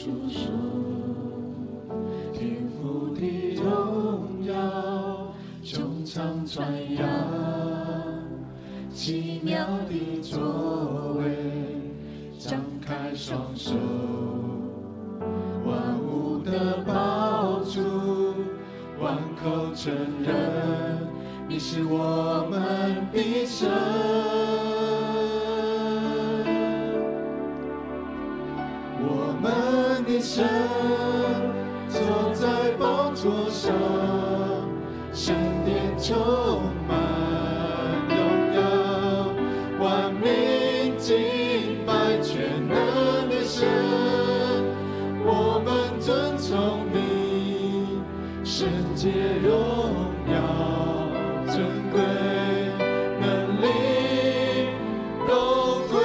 述说，天父的荣耀穹苍传扬，奇妙的作为，张开双手，万物的宝主，万口承认你是我们的神。我们的神坐在宝座上，圣殿充满荣耀，万民敬拜全能的神。我们尊崇你，圣洁荣耀尊贵能力都归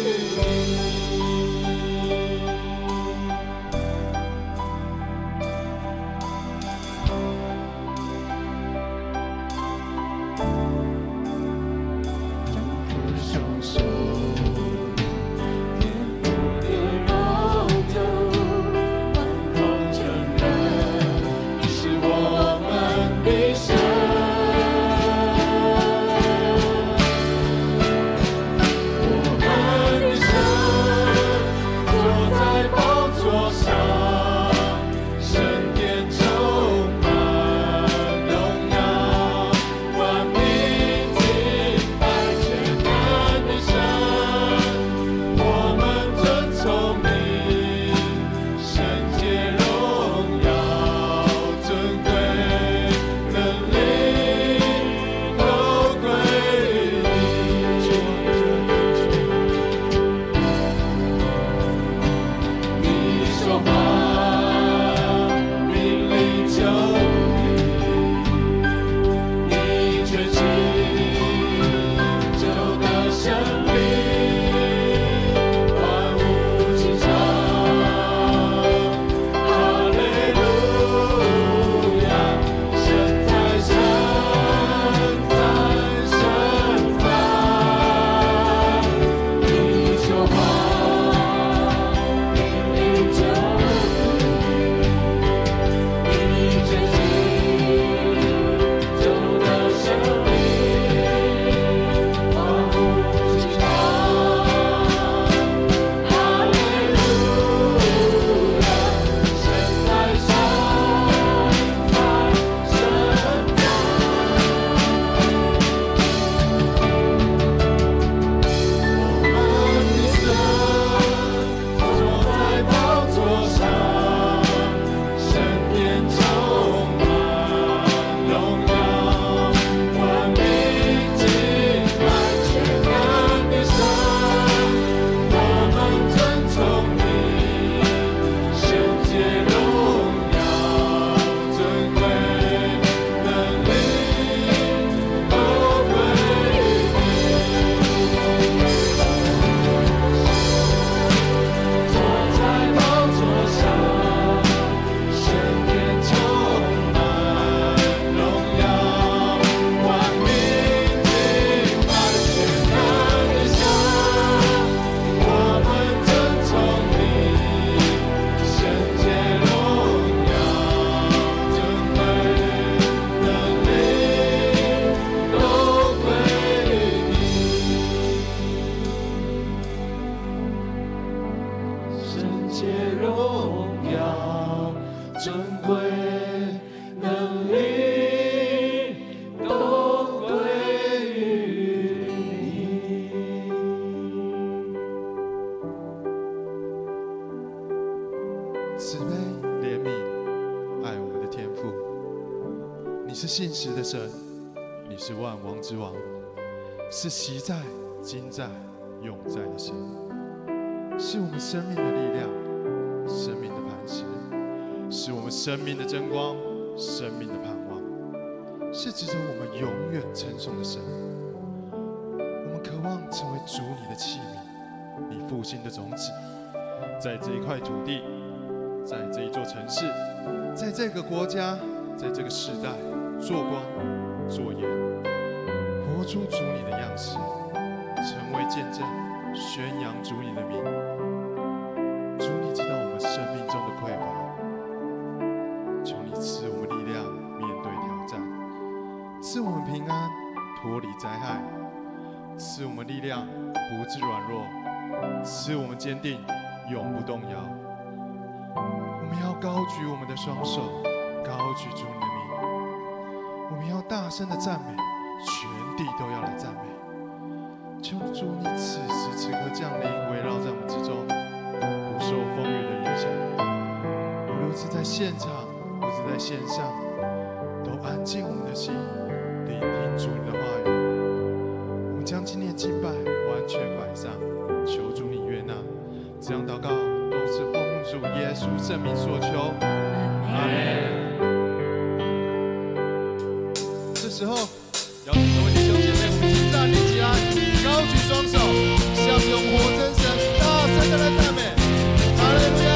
于你。信实的神，你是万王之王，是昔在、今在、永在的神，是我们生命的力量，生命的磐石，是我们生命的真光，生命的盼望，是值得我们永远称颂的神。我们渴望成为主你的器皿，你复兴的种子，在这一块土地，在这一座城市，在这个国家，在这个时代。做光做盐，活出主你的样式，成为见证，宣扬主你的名。主你知道我们生命们力量，不致软弱，赐我们坚定，永不动摇。我们要高举我们的双手，高举主你的名。我们要大声的赞美，全地都要来赞美。求主你此时此刻降临，围绕在我们之中，不受风雨的影响。无论是在现场，或是在线上，都安静我们的心，聆听主你的话语。我们将今天的敬拜完全摆上，求主你悦纳。这样祷告都是奉主耶稣圣名所求。阿门。这时候，邀请各位弟兄姐妹，我们一起站立起来，高举双手，向着活真神大声的来赞美。哈利路亚！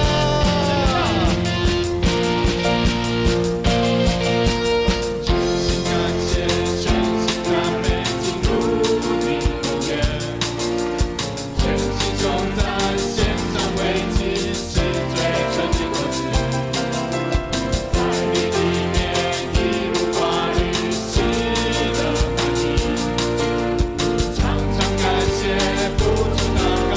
常常感谢付出祷告。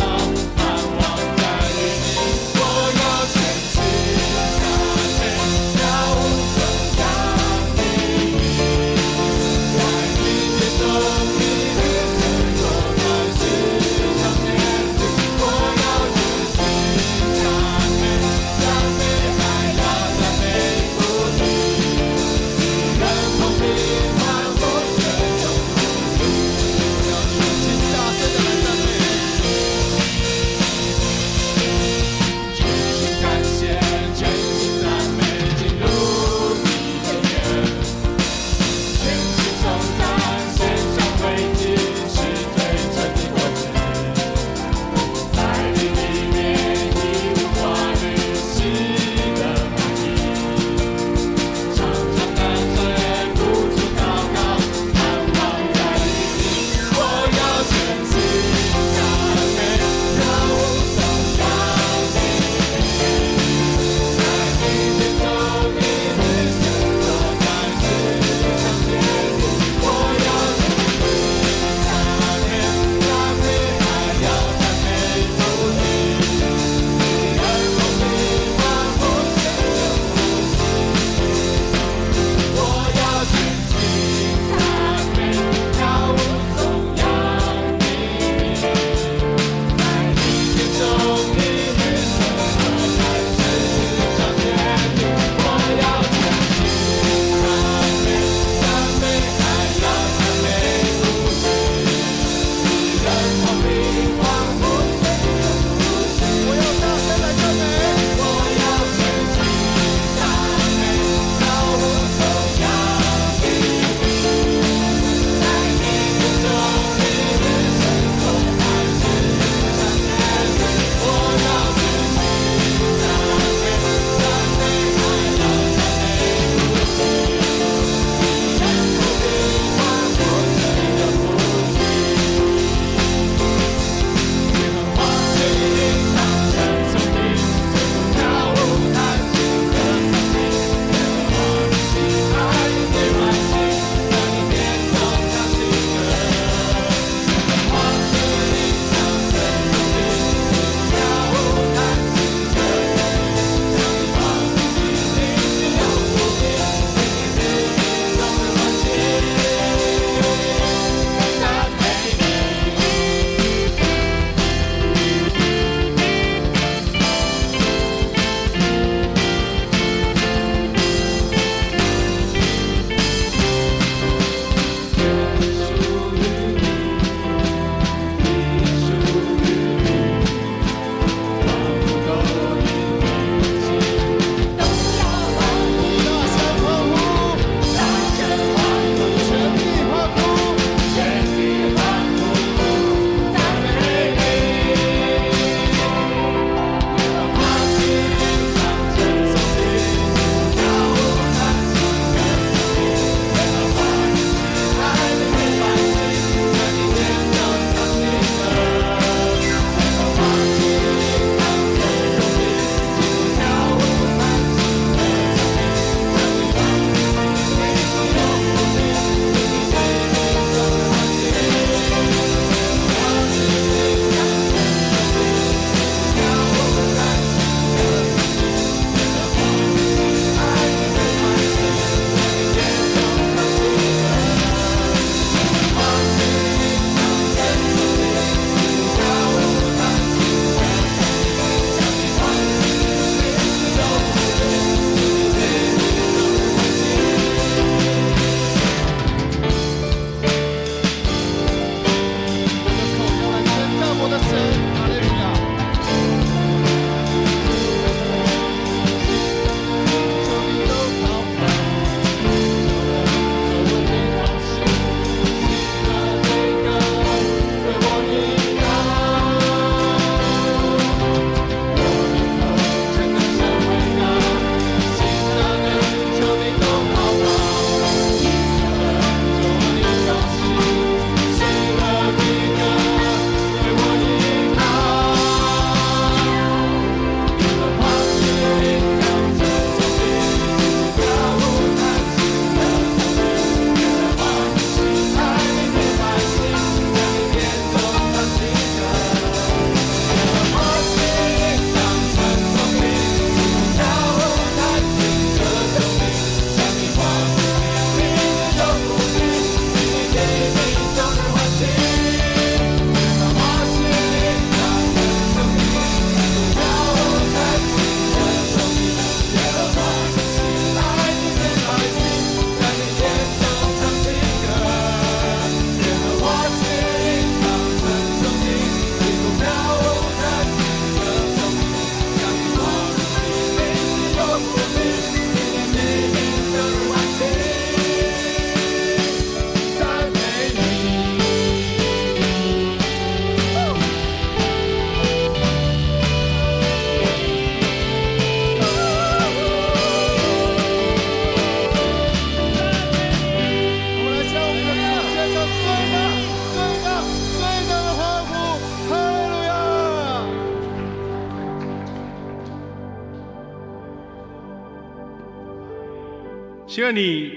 希望你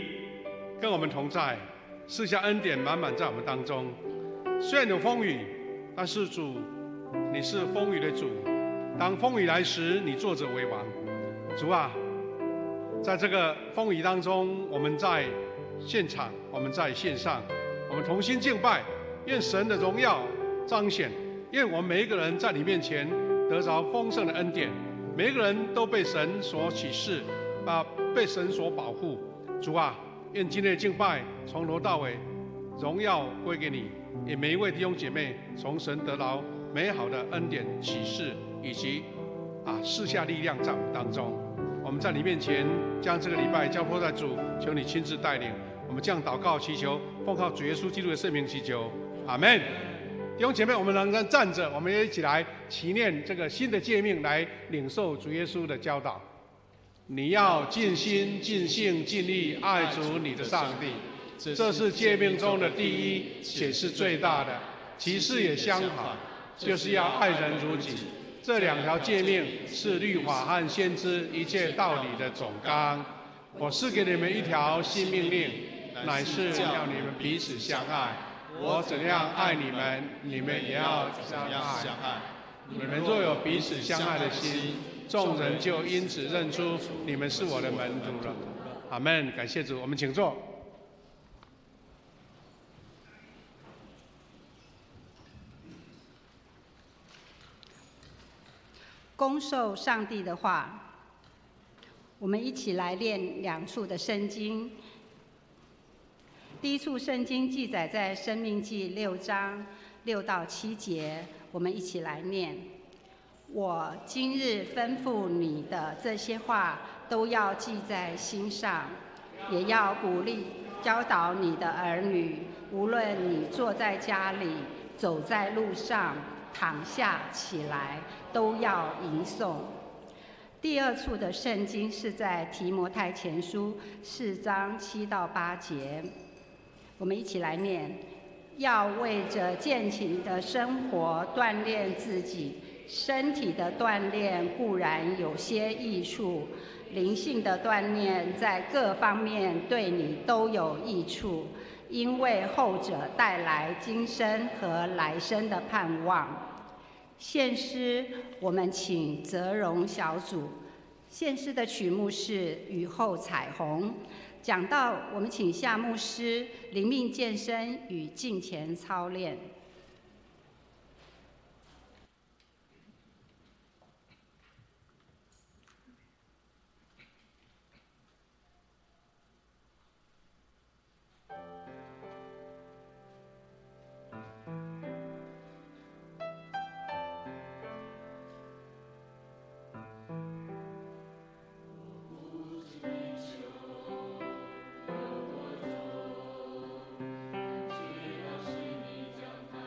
跟我们同在，赐下恩典满满在我们当中。虽然有风雨，但是主，你是风雨的主。当风雨来时，你坐着为王。主啊，在这个风雨当中，我们在现场，我们在线上，我们同心敬拜，愿神的荣耀彰显，愿我们每一个人在你面前得着丰盛的恩典，每一个人都被神所启示，被神所保护。主啊，愿今天的敬拜从头到尾，荣耀归给你，也每一位弟兄姐妹从神得到美好的恩典启示，以及赐下力量在我们当中。我们在你面前将这个礼拜交托在主，求你亲自带领。我们这样祷告祈求，奉靠主耶稣基督的圣名祈求，阿们。弟兄姐妹，我们仍然站着，我们也一起来祈念这个新的诫命，来领受主耶稣的教导。你要尽心、尽性、尽力爱主你的上帝，这是诫命中的第一，且是最大的。其次也相仿，就是要爱人如己。这两条诫命是律法和先知一切道理的总纲。我赐给你们一条新命令，乃是要你们彼此相爱。我怎样爱你们，你们也要这样爱。你们若有彼此相爱的心，众人就因此认出你们是我的门徒了。阿们。感谢主，我们请坐。恭受上帝的话，我们一起来念两处的圣经。第一处圣经记载在《申命记》6章6到7节，我们一起来念：我今日吩咐你的这些话，都要记在心上，也要鼓励教导你的儿女，无论你坐在家里，走在路上，躺下起来，都要吟诵。第二处的圣经是在提摩太前书4章7到8节，我们一起来念：要为着健勤的生活锻炼自己，身体的锻炼固然有些益处，灵性的锻炼在各方面对你都有益处，因为后者带来今生和来生的盼望。献诗，我们请泽荣小组。献诗的曲目是《雨后彩虹》。讲到，我们请夏牧师灵命健身与敬前操练。将它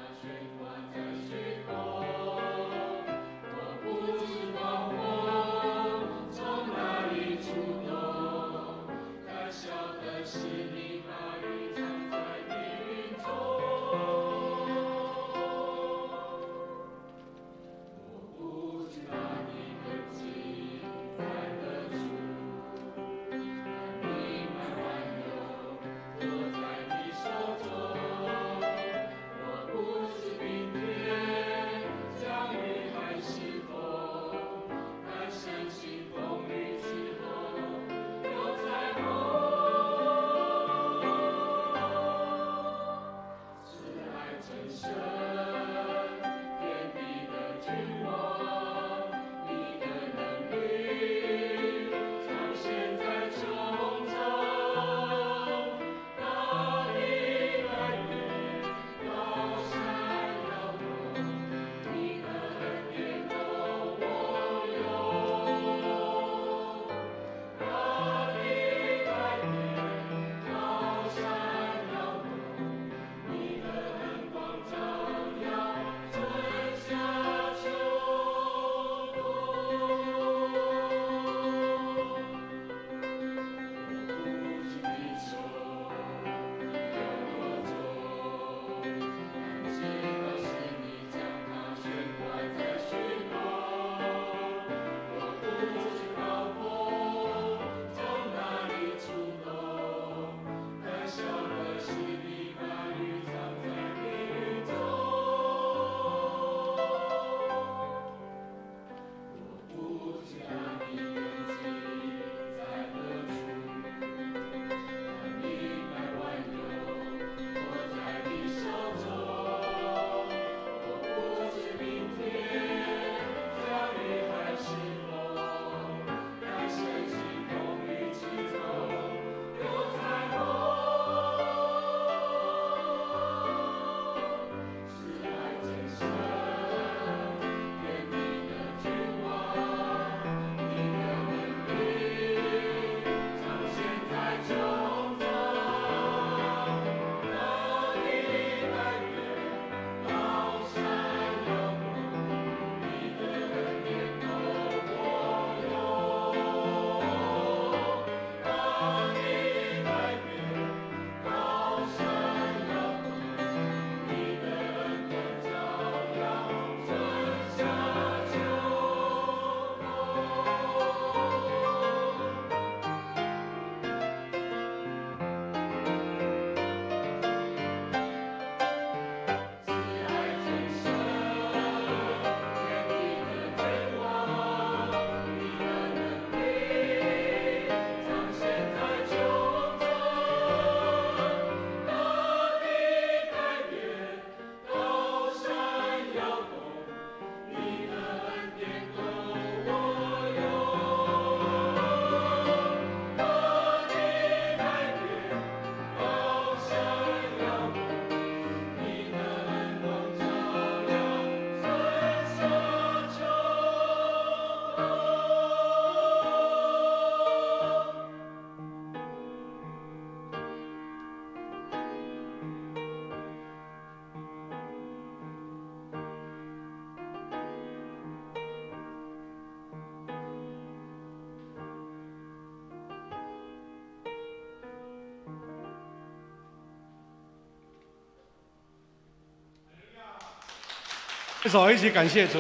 挥手一起感谢主，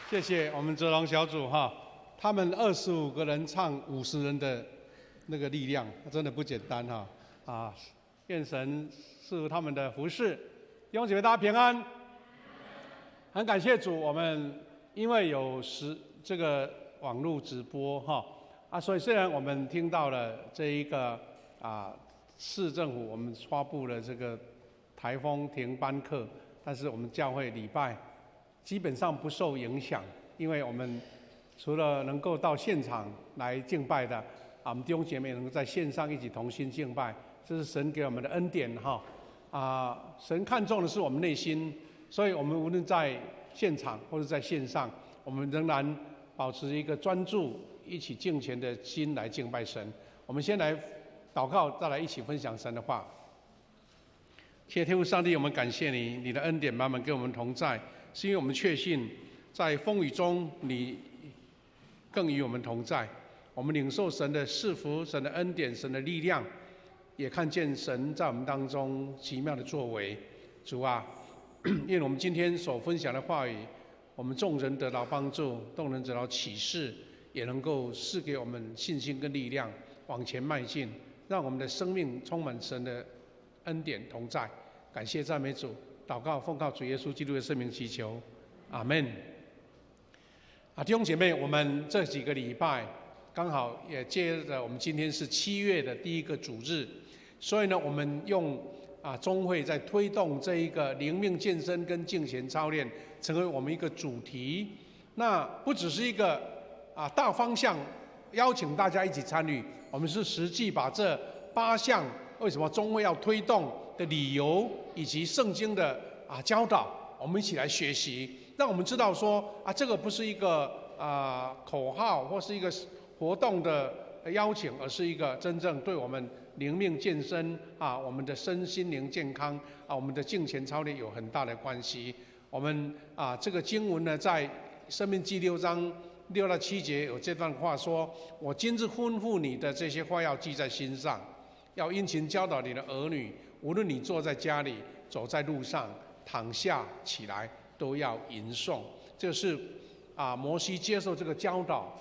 谢谢我们泽龙小组哈，他们25个人唱50人的那个力量，真的不简单哈啊！愿神赐福他们的服侍，弟兄姐妹大家平安。很感谢主，我们因为有这个网络直播哈所以虽然我们听到了这一个市政府我们发布了这个台风停班课。但是我们教会礼拜基本上不受影响，因为我们除了能够到现场来敬拜的，我们弟兄姐妹能够在线上一起同心敬拜，这是神给我们的恩典哈。神看重的是我们内心，所以我们无论在现场或者在线上，我们仍然保持一个专注、一起敬虔的心来敬拜神。我们先来祷告，再来一起分享神的话。谢谢天父上帝，我们感谢你，你的恩典满满跟我们同在，是因为我们确信在风雨中你更与我们同在。我们领受神的赐福、神的恩典、神的力量，也看见神在我们当中奇妙的作为。主啊，愿我们今天所分享的话语，我们众人得到帮助，众人得到启示，也能够赐给我们信心跟力量，往前迈进，让我们的生命充满神的恩典同在。感谢赞美主，祷告奉靠主耶稣基督的圣名祈求，阿们。弟兄姐妹，我们这几个礼拜刚好也接着我们今天是7月的第一个主日，所以呢，我们用中会在推动这一个灵命健身跟敬虔操练，成为我们一个主题。那不只是一个大方向，邀请大家一起参与，我们是实际把这8项为什么中会要推动的理由，以及圣经的教导，我们一起来学习，让我们知道说这个不是一个口号或是一个活动的邀请，而是一个真正对我们灵命健身我们的身心灵健康我们的敬虔操练有很大的关系。我们这个经文呢，在申命记6章6到7节有这段话说：“我今日吩咐你的这些话要记在心上，要殷勤教导你的儿女。无论你坐在家里，走在路上，躺下起来，都要吟诵。”这是摩西接受这个教导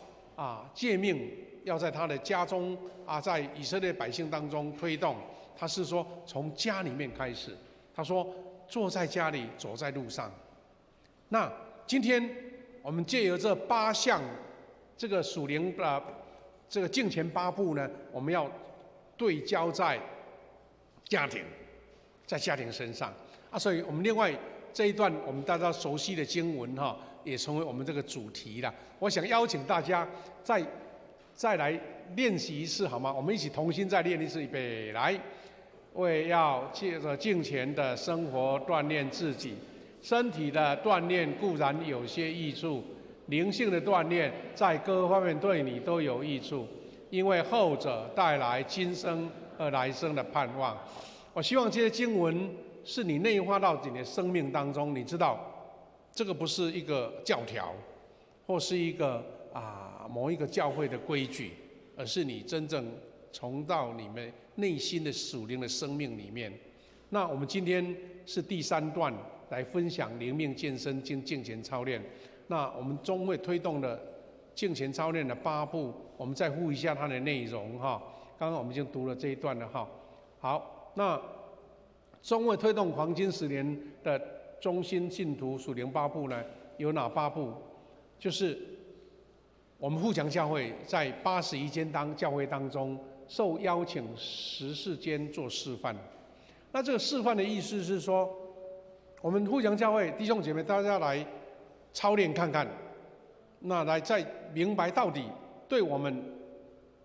诫命，要在他的家中在以色列百姓当中推动。他是说从家里面开始，他说坐在家里，走在路上。那今天我们借由这8项这个属灵的这个敬虔8步呢，我们要对焦在家庭，在家庭身上所以我们另外这一段我们大家熟悉的经文也成为我们这个主题了。我想邀请大家再来练习一次好吗？我们一起同心再练一次，预备来。为要借着敬虔的生活锻炼自己，身体的锻炼固然有些益处，灵性的锻炼在各方面对你都有益处，因为后者带来今生和来生的盼望。我希望这些经文是你内化到你的生命当中，你知道这个不是一个教条，或是一个某一个教会的规矩，而是你真正从到你们内心的属灵的生命里面。那我们今天是第3段来分享灵命健身敬虔操练。那我们中会推动的敬虔操练的8步，我们再复一下它的内容刚刚我们已经读了这一段了好，那中会推动黄金10年的中心信徒属灵8步呢，有哪8步？就是我们富强教会在81间教会当中受邀请14间做示范。那这个示范的意思是说，我们富强教会弟兄姐妹大家来操练看看，那来再明白到底对我们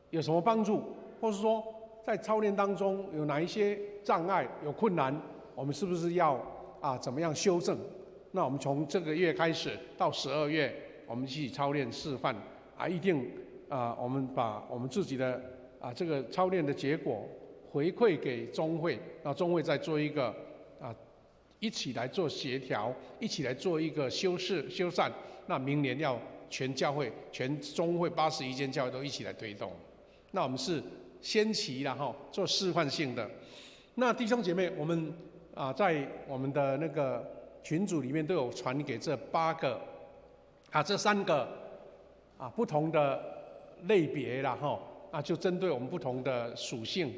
有什么帮助，或是说在操练当中有哪一些障碍、有困难，我们是不是要怎么样修正？那我们从这个月开始到12月，我们一起操练示范一定我们把我们自己的这个操练的结果回馈给中会，那中会再做一个一起来做协调，一起来做一个修缮。那明年要全教会、全中会81间教会都一起来推动。那我们是先期做示范性的。那弟兄姐妹，我们在我们的那个群组里面都有传给这8个这3个不同的类别啦就针对我们不同的属性，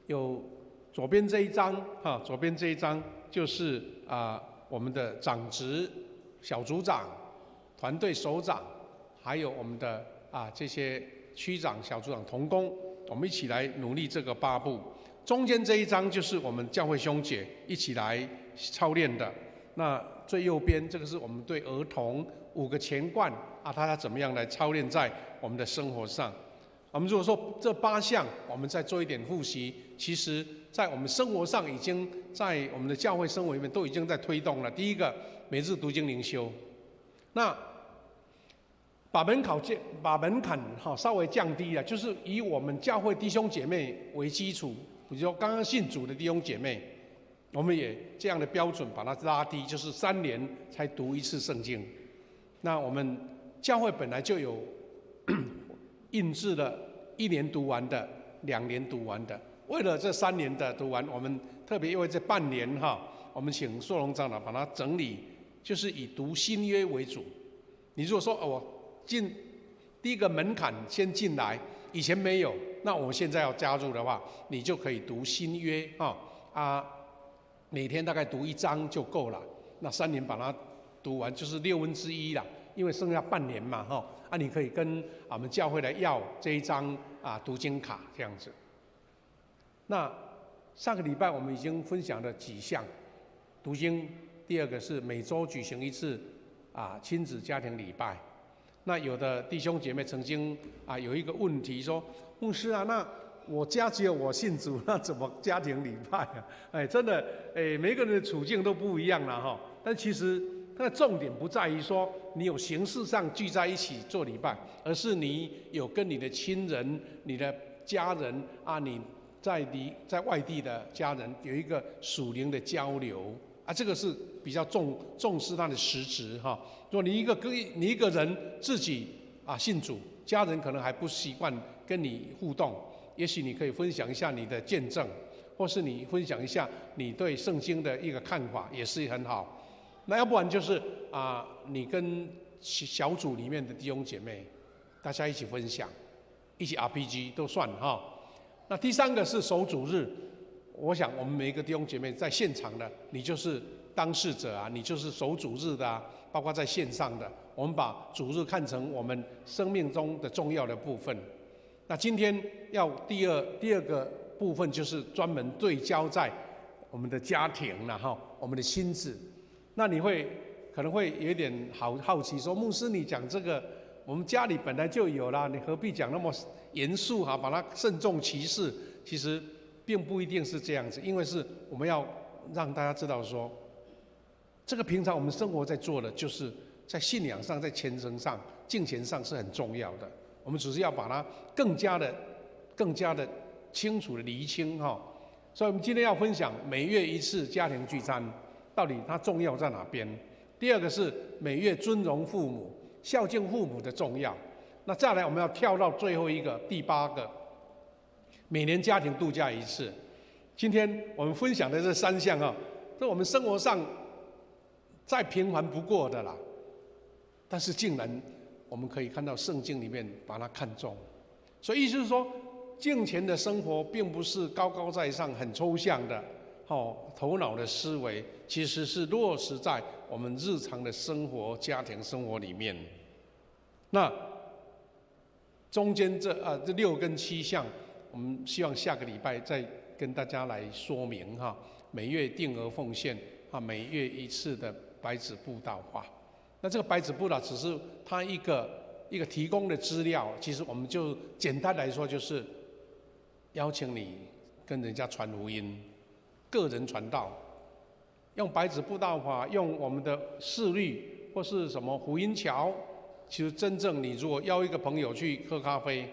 有左边这一张左边这一张就是我们的长职、小组长、团队首长，还有我们的这些区长、小组长同工，我们一起来努力这个8步。中间这一张就是我们教会兄姐一起来操练的。那最右边这个是我们对儿童5个前冠他怎么样来操练在我们的生活上。我们如果说这8项，我们再做一点复习，其实在我们生活上已经在我们的教会生活里面都已经在推动了。第一个，每日读经灵修，那把门槛稍微降低了，就是以我们教会弟兄姐妹为基础，比如说刚刚信主的弟兄姐妹，我们也这样的标准把它拉低，就是3年才读1次圣经。那我们教会本来就有印制了1年读完的、2年读完的。为了这3年的读完，我们特别因为这半年我们请硕龙长老把它整理，就是以读新约为主。你如果说我进第一个门槛先进来，以前没有，那我现在要加入的话，你就可以读新约每天大概读1章就够了。那3年把它读完就是1/6啦，因为剩下半年嘛你可以跟我们教会来要这一张读经卡这样子。那上个礼拜我们已经分享了几项读经，第2个是每周举行1次亲子家庭礼拜。那有的弟兄姐妹曾经有一个问题说，牧师那我家只有我信主，那怎么家庭礼拜真的每个人的处境都不一样啦但其实那重点不在于说你有形式上聚在一起做礼拜，而是你有跟你的亲人、你的家人你在外地的家人有一个属灵的交流这个是比较重视它的实质如果你一个人自己信主，家人可能还不习惯跟你互动，也许你可以分享一下你的见证，或是你分享一下你对圣经的一个看法，也是很好。那要不然就是你跟小组里面的弟兄姐妹，大家一起分享，一起 RPG 都算那第3个是守主日，我想我们每一个弟兄姐妹在现场的，你就是当事者你就是守主日的包括在线上的，我们把主日看成我们生命中的重要的部分。那今天要第二个部分就是专门对焦在我们的家庭我们的亲子。那你可能会有点好奇说，牧师你讲这个我们家里本来就有啦，你何必讲那么严肃把它慎重其事？其实并不一定是这样子，因为是我们要让大家知道说，这个平常我们生活在做的，就是在信仰上、在虔诚上、敬虔上是很重要的。我们只是要把它更加的清楚的厘清所以我们今天要分享每月1次家庭聚餐，到底它重要在哪边？第2个是每月尊荣父母、孝敬父母的重要。那再来我们要跳到最后一个第8个，每年家庭度假1次。今天我们分享的这3项这我们生活上再平凡不过的啦，但是竟然我们可以看到圣经里面把它看重。所以意思是说，敬虔的生活并不是高高在上很抽象的头脑的思维，其实是落实在我们日常的生活、家庭生活里面。那中间这6跟7项，我们希望下个礼拜再跟大家来说明每月定额奉献每月1次的白纸布道化。那这个白纸布道只是它一个提供的资料，其实我们就简单来说就是邀请你跟人家传福音，个人传道，用白纸布道法，用我们的视律或是什么福音桥。其实真正你如果邀一个朋友去喝咖啡，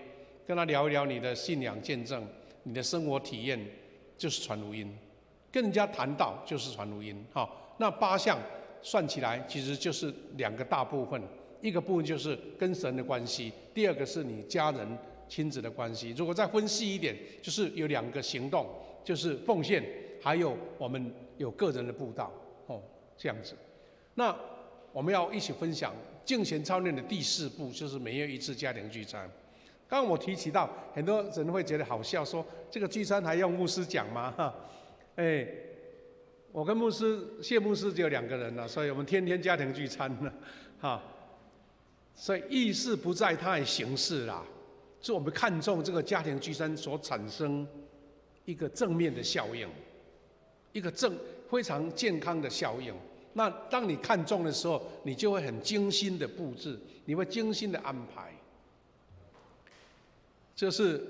跟他聊一聊你的信仰见证、你的生活体验，就是传福音；跟人家谈道就是传福音。那8项算起来其实就是2个大部分，一个部分就是跟神的关系，第2个是你家人亲子的关系。如果再分细一点，就是有2个行动，就是奉献，还有我们有个人的布道这样子。那我们要一起分享敬虔操练的第4步，就是每月一次家庭聚餐。刚刚我提起到，很多人会觉得好笑，说这个聚餐还用牧师讲吗？哈，我跟谢牧师只有2个人了，所以我们天天家庭聚餐了，哈。所以意思不在它的形式啦，是我们看重这个家庭聚餐所产生一个正面的效应，一个非常健康的效应。那当你看重的时候，你就会很精心的布置，你会精心的安排。这是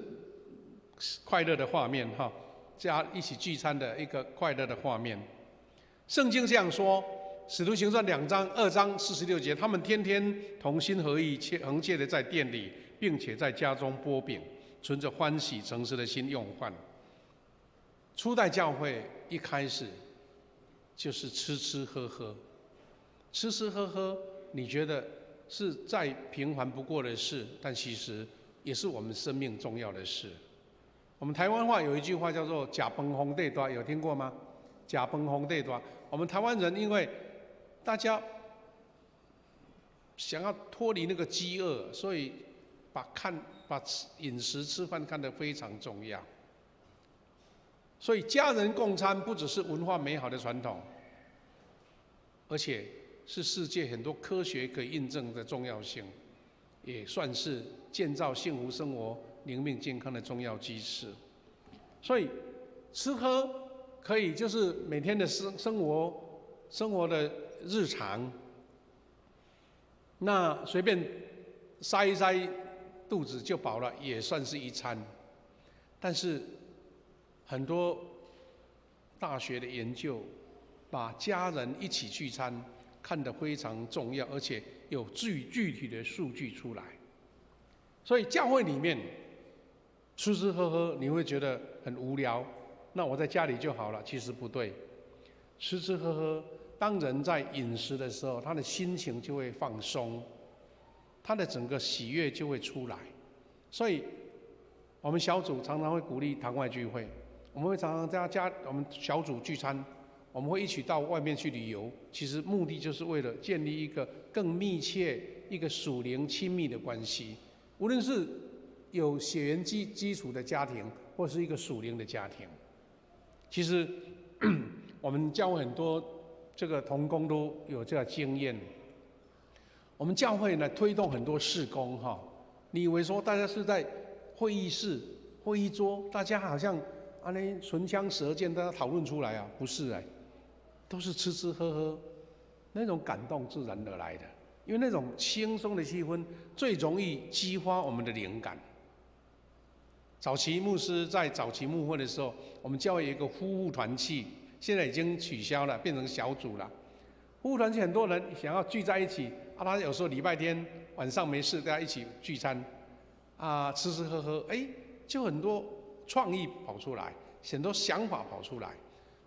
快乐的画面哈，一起聚餐的一个快乐的画面。圣经这样说，使徒行传2章46节，他们天天同心合意，恒切的在店里，并且在家中擘饼，存着欢喜诚实的心用饭。初代教会一开始就是吃吃喝喝，吃吃喝喝，你觉得是再平凡不过的事，但其实也是我们生命重要的事。我们台湾话有一句话叫做"吃饭皇帝大"，有听过吗？"吃饭皇帝大"，我们台湾人因为大家想要脱离那个饥饿，所以把饮食吃饭看得非常重要。所以家人共餐不只是文化美好的传统，而且是世界很多科学可以印证的重要性，也算是建造幸福生活、灵命健康的重要基石。所以吃喝可以就是每天的生活的日常，那随便塞一塞肚子就饱了，也算是一餐。但是很多大学的研究把家人一起聚餐看得非常重要，而且有具体的数据出来。所以教会里面吃吃喝喝你会觉得很无聊，那我在家里就好了，其实不对。吃吃喝喝，当人在饮食的时候，他的心情就会放松，他的整个喜悦就会出来。所以我们小组常常会鼓励堂外聚会，我们会常常在我们小组聚餐，我们会一起到外面去旅游，其实目的就是为了建立一个更密切、一个属灵亲密的关系。无论是有血缘基础的家庭，或是一个属灵的家庭，其实我们教会很多这个同工都有这个经验。我们教会呢推动很多事工哈，你以为说大家是在会议室、会议桌，大家好像唇枪舌剑，大家讨论出来啊？不是都是吃吃喝喝，那种感动自然而来的。因为那种轻松的气氛最容易激发我们的灵感。早期牧师在早期牧会的时候，我们教会有一个夫妇团契，现在已经取消了，变成小组了。夫妇团契很多人想要聚在一起他有时候礼拜天晚上没事，大家一起聚餐吃吃喝喝，就很多创意跑出来，很多想法跑出来。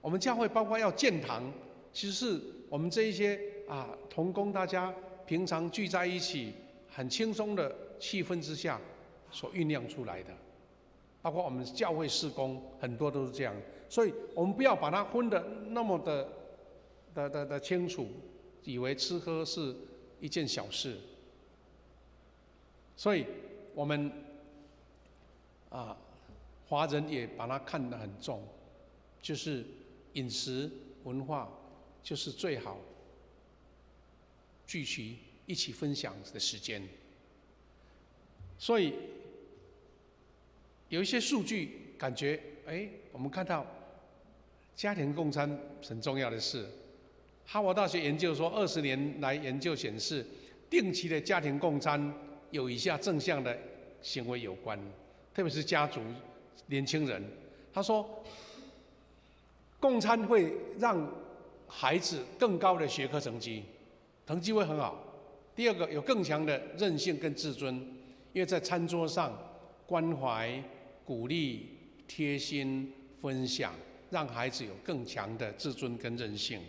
我们教会包括要建堂，其实是我们这一些同工大家平常聚在一起很轻松的气氛之下所酝酿出来的。包括我们教会事工很多都是这样，所以我们不要把它分得那么的清楚，以为吃喝是一件小事。所以我们华人也把它看得很重，就是饮食文化就是最好聚齐一起分享的时间。所以有一些数据感觉我们看到家庭共餐很重要的事。哈佛大学研究说，20年来研究显示，定期的家庭共餐有以下正向的行为有关，特别是家族年轻人。他说，共餐会让孩子更高的学科成绩会很好。第二个，有更强的韧性跟自尊，因为在餐桌上关怀、鼓励、贴心、分享，让孩子有更强的自尊跟韧性。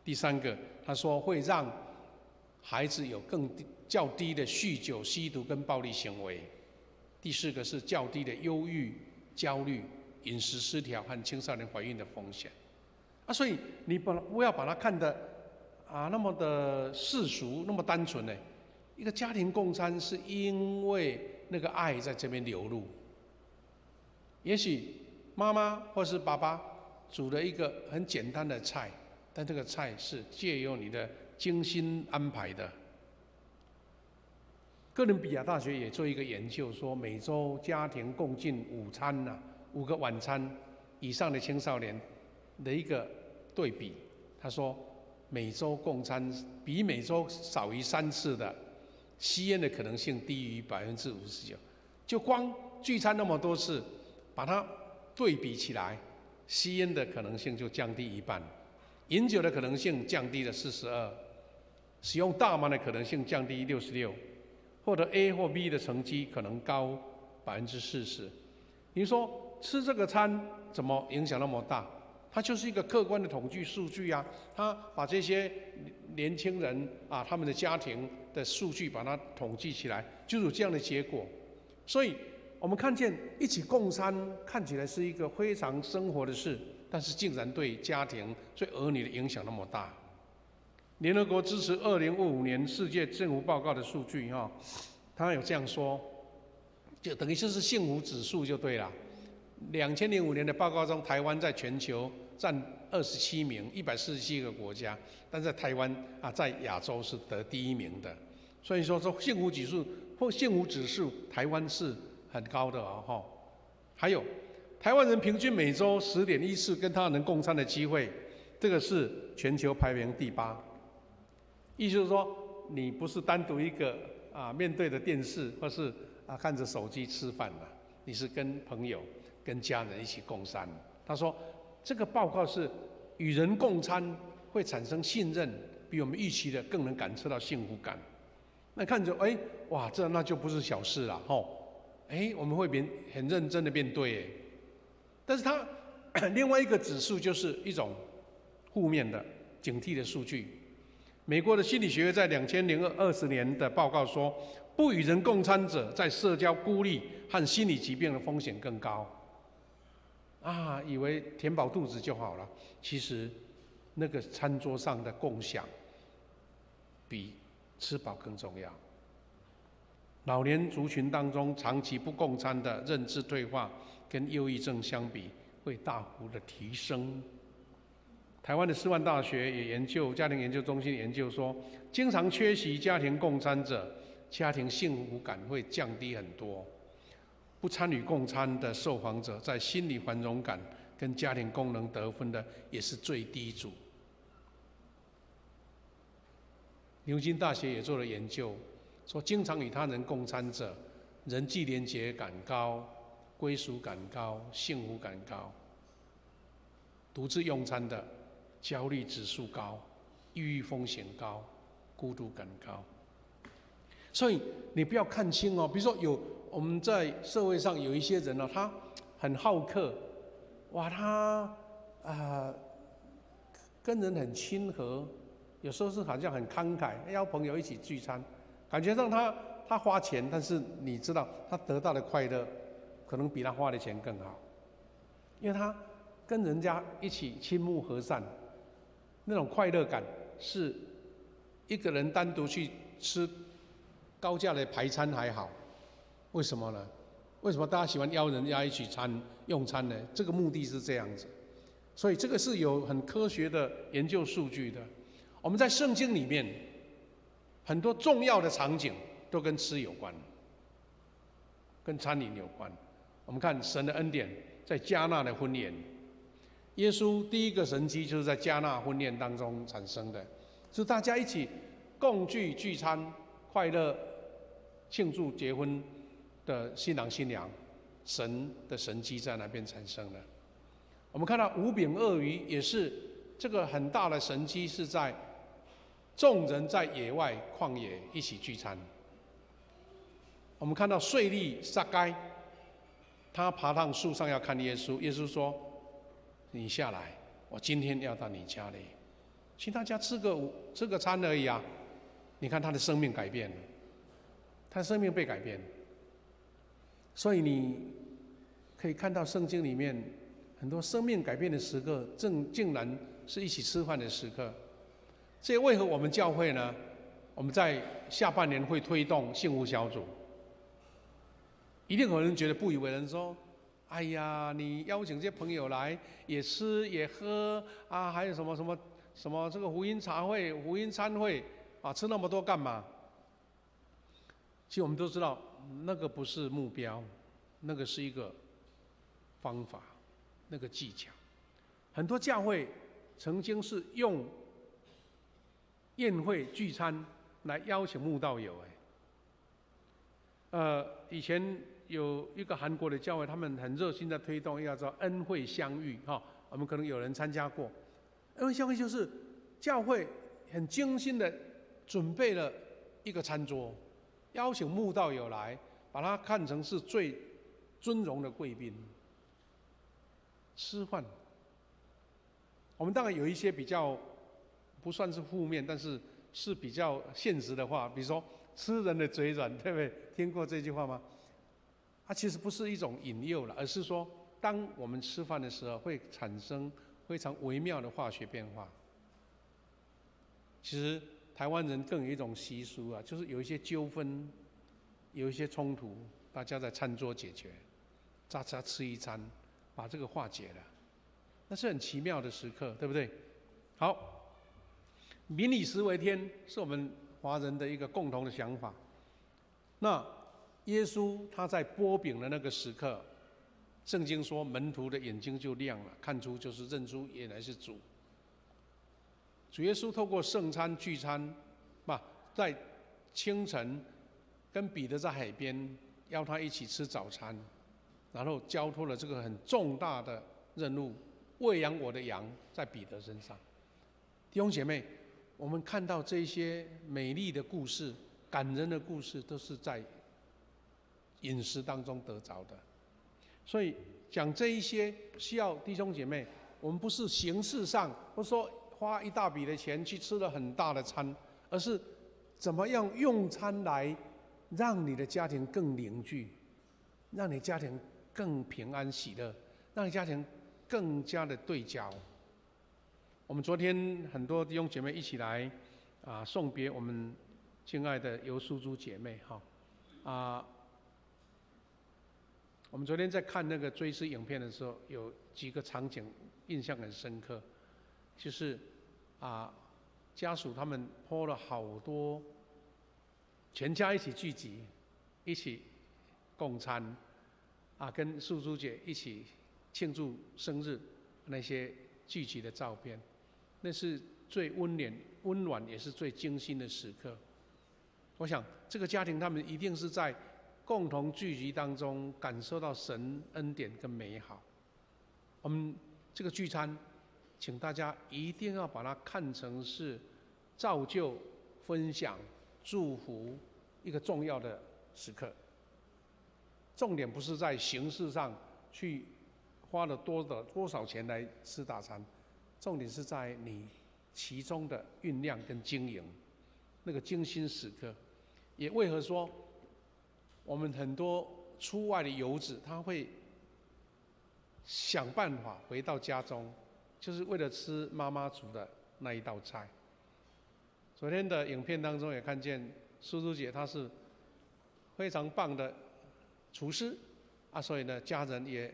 第三个，他说会让孩子有较低的酗酒、吸毒跟暴力行为。第四个是较低的忧郁、焦虑、饮食失调和青少年怀孕的风险。所以你不要把它看得那么的世俗，那么单纯呢？一个家庭共餐是因为那个爱在这边流露。也许妈妈或是爸爸煮了一个很简单的菜，但这个菜是借由你的精心安排的。哥伦比亚大学也做一个研究，说每周家庭共进午餐5个晚餐以上的青少年的一个对比，他说每周共餐比每周少于3次的吸烟的可能性低于59%。就光聚餐那么多次，把它对比起来，吸烟的可能性就降低一半，饮酒的可能性降低了42%，使用大麻的可能性降低66%，或者 A 或 B 的成绩可能高40%。你说吃这个餐怎么影响那么大？它就是一个客观的统计数据啊，他把这些年轻人他们的家庭的数据把它统计起来，就有这样的结果。所以我们看见一起共餐看起来是一个非常生活的事，但是竟然对家庭、对儿女的影响那么大。联合国支持2055年世界幸福报告的数据他有这样说，就等于就是幸福指数就对了。2005年的报告中，台湾在全球占27名，147个国家，但在台湾在亚洲是得第1名的。所以说幸福指数，台湾是很高的还有，台湾人平均每周10.1次跟他人共餐的机会，这个是全球排名第8。意思就是说，你不是单独一个面对着电视或是看着手机吃饭的，你是跟朋友、跟家人一起共餐。他说，这个报告是与人共餐会产生信任，比我们预期的更能感受到幸福感。那看着哇，那就不是小事了我们会很认真的面对但是它另外一个指数就是一种负面的警惕的数据。美国的心理学在2020年的报告说，不与人共餐者在社交孤立和心理疾病的风险更高。以为填饱肚子就好了，其实那个餐桌上的共享比吃饱更重要。老年族群当中，长期不共餐的认知退化跟忧郁症相比会大幅的提升。台湾的师范大学也研究，家庭研究中心研究说，经常缺席家庭共餐者，家庭幸福感会降低很多。不参与共餐的受访者，在心理繁荣感跟家庭功能得分的也是最低组。牛津大学也做了研究，说经常与他人共餐者，人际连结感高，归属感高，幸福感高。独自用餐的，焦虑指数高，抑郁风险高，孤独感高。所以你不要看轻比如说我们在社会上有一些人他很好客，哇，他跟人很亲和，有时候是好像很慷慨，邀朋友一起聚餐，感觉上他花钱，但是你知道他得到的快乐可能比他花的钱更好，因为他跟人家一起亲睦和善，那种快乐感是一个人单独去吃高价的排餐还好。为什么呢？为什么大家喜欢邀人家一起用餐呢？这个目的是这样子，所以这个是有很科学的研究数据的。我们在圣经里面很多重要的场景都跟吃有关，跟餐饮有关。我们看神的恩典在迦纳的婚宴，耶稣第一个神迹就是在迦纳婚宴当中产生的，是大家一起共聚餐，快乐庆祝结婚的新郎新娘，神的神迹在那边产生的。我们看到5饼2鱼也是这个很大的神迹，是在众人在野外旷野一起聚餐。我们看到税吏撒该，他爬上树上要看耶稣，耶稣说：“你下来，我今天要到你家里，请大家吃个餐而已啊。”你看他的生命改变了，他的生命被改变了。所以你可以看到圣经里面很多生命改变的时刻，竟然是一起吃饭的时刻。所以为何我们教会呢？我们在下半年会推动幸福小组。一定有人觉得不以为然，说：“哎呀，你邀请这些朋友来，也吃也喝啊，还有什么什么什么这个福音茶会、福音餐会啊，吃那么多干嘛？”其实我们都知道，那个不是目标，那个是一个方法，那个技巧。很多教会曾经是用宴会聚餐来邀请慕道友，以前有一个韩国的教会，他们很热心的推动，要叫恩惠相遇哈。我们可能有人参加过，恩惠相遇就是教会很精心的准备了一个餐桌，邀请慕道友来，把它看成是最尊荣的贵宾，吃饭。我们当然有一些比较不算是负面，但是是比较现实的话，比如说吃人的嘴软，对不对？听过这句话吗？它其实不是一种引诱了，而是说，当我们吃饭的时候，会产生非常微妙的化学变化。其实台湾人更有一种习俗啊，就是有一些纠纷，有一些冲突，大家在餐桌解决，大家吃一餐，把这个化解了。那是很奇妙的时刻，对不对？好，民以食为天，是我们华人的一个共同的想法。那耶稣他在擘饼的那个时刻，圣经说门徒的眼睛就亮了，看出就是认出原来是主。主耶稣透过圣餐聚餐，在清晨跟彼得在海边邀他一起吃早餐，然后交托了这个很重大的任务。喂养我的羊，在彼得身上。弟兄姐妹，我们看到这些美丽的故事、感人的故事，都是在饮食当中得着的。所以讲这一些，需要弟兄姐妹，我们不是形式上，不是说花一大笔的钱去吃了很大的餐，而是怎么样用餐来让你的家庭更凝聚，让你家庭更平安喜乐，让你家庭更加的对焦。我们昨天很多弟兄姐妹一起来送别我们亲爱的尤淑珠姐妹我们昨天在看那个追思影片的时候，有几个场景印象很深刻，就是家属他们po了好多全家一起聚集，一起共餐跟淑珠姐一起庆祝生日那些聚集的照片，那是最温暖也是最精心的时刻。我想这个家庭他们一定是在共同聚集当中感受到神恩典跟美好。我们这个聚餐，请大家一定要把它看成是造就、分享、祝福一个重要的时刻。重点不是在形式上去花了多少钱来吃大餐，重点是在你其中的酝酿跟经营，那个精心时刻。也为何说我们很多出外的游子，他会想办法回到家中，就是为了吃妈妈煮的那一道菜。昨天的影片当中也看见淑珠姐，她是非常棒的厨师所以呢，家人也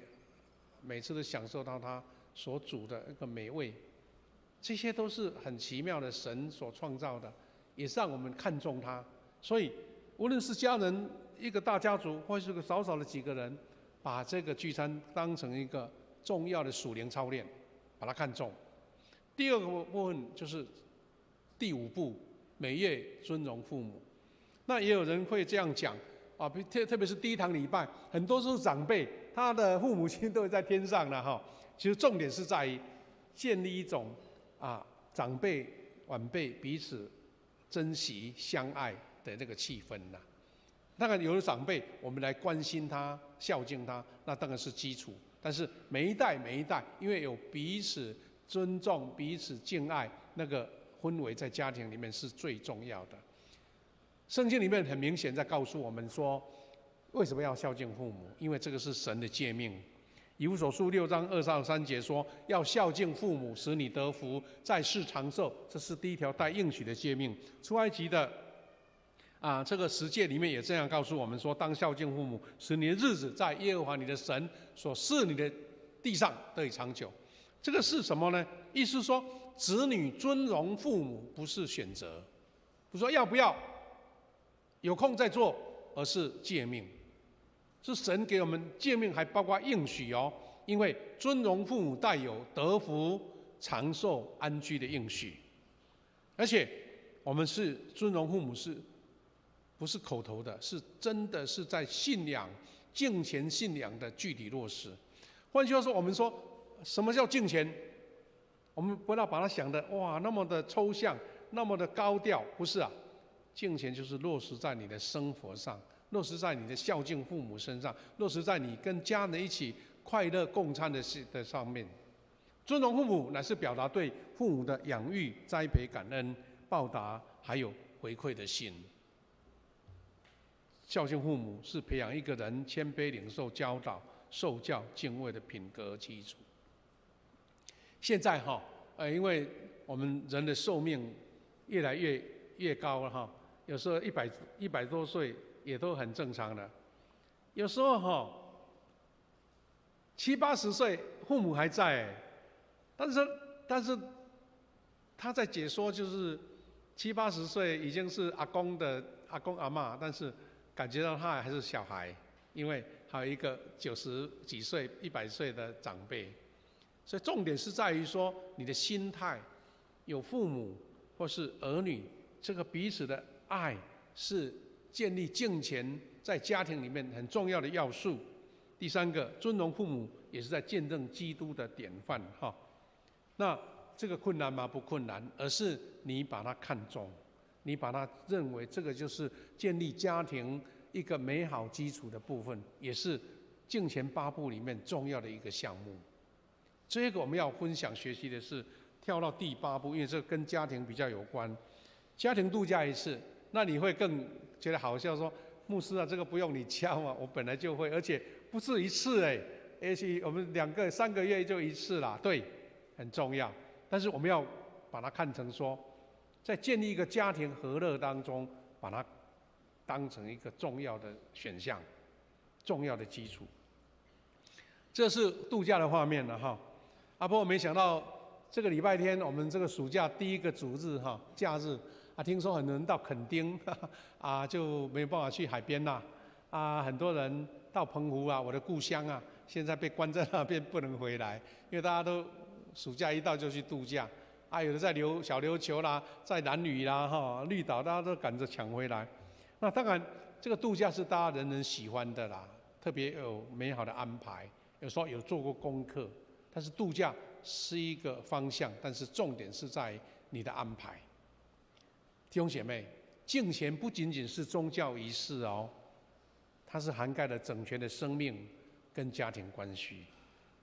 每次都享受到他所煮的一个美味，这些都是很奇妙的神所创造的，也是让我们看重他。所以，无论是家人一个大家族，或是个少的几个人，把这个聚餐当成一个重要的属灵操练，把它看重。第二个部分就是第5步，每月尊荣父母。那也有人会这样讲特别是第一堂礼拜，很多都是长辈，他的父母亲都在天上了其实重点是在于建立一种长辈晚辈彼此珍惜相爱的那个气氛啦。当然有的长辈我们来关心他、孝敬他，那当然是基础。但是每一代，因为有彼此尊重、彼此敬爱，那个氛围在家庭里面是最重要的。圣经里面很明显在告诉我们说，为什么要孝敬父母？因为这个是神的诫命，以弗所书6章2到3节说，要孝敬父母，使你得福，在世长寿，这是第一条带应许的诫命。出埃及的这个10诫里面也这样告诉我们说，当孝敬父母，使你的日子在耶和华你的神所赐你的地上得以长久。这个是什么呢？意思说，子女尊荣父母不是选择，不是说要不要有空再做，而是诫命。是神给我们诫命，还包括应许哦。因为尊荣父母带有得福、长寿、安居的应许，而且我们是尊荣父母，是不是口头的？是真的是在信仰、敬虔信仰的具体落实。换句话说，我们说什么叫敬虔？我们不要把它想的哇那么的抽象，那么的高调，不是啊。敬虔就是落实在你的生活上。落实在你的孝敬父母身上，落实在你跟家人一起快乐共餐的上面。尊荣父母乃是表达对父母的养育、栽培、感恩、报答，还有回馈的心。孝敬父母是培养一个人谦卑领受教导、受教敬畏的品格基础。现在因为我们人的寿命越来越高了有时候100多岁。也都很正常的，有时候70、80岁父母还在，但是他在解说，就是70、80岁已经是阿公阿嬷，但是感觉到他还是小孩，因为还有一个90几岁、100岁的长辈，所以重点是在于说你的心态，有父母或是儿女，这个彼此的爱是建立敬虔在家庭里面很重要的要素。第3个，尊荣父母也是在见证基督的典范那这个困难吗？不困难，而是你把它看重，你把它认为这个就是建立家庭一个美好基础的部分，也是敬虔8部里面重要的一个项目。这个我们要分享学习的是跳到第8部，因为这跟家庭比较有关。家庭度假一次，那你会更觉得好笑，说牧师啊，这个不用你教嘛，我本来就会，而且不是一次也许我们2个3个月就一次啦，对，很重要。但是我们要把它看成说，在建立一个家庭和乐当中，把它当成一个重要的选项、重要的基础。这是度假的画面了不过没想到这个礼拜天，我们这个暑假第1个主日假日。听说很多人到垦丁就没有办法去海边很多人到澎湖我的故乡现在被关在那边不能回来，因为大家都暑假一到就去度假有的在小琉球啦，在兰屿啦绿岛，大家都赶着抢回来。那当然，这个度假是大家人人喜欢的啦，特别有美好的安排，有时候有做过功课。但是度假是一个方向，但是重点是在你的安排。弟兄姐妹，敬虔不仅仅是宗教仪式它是涵盖了整全的生命跟家庭关系。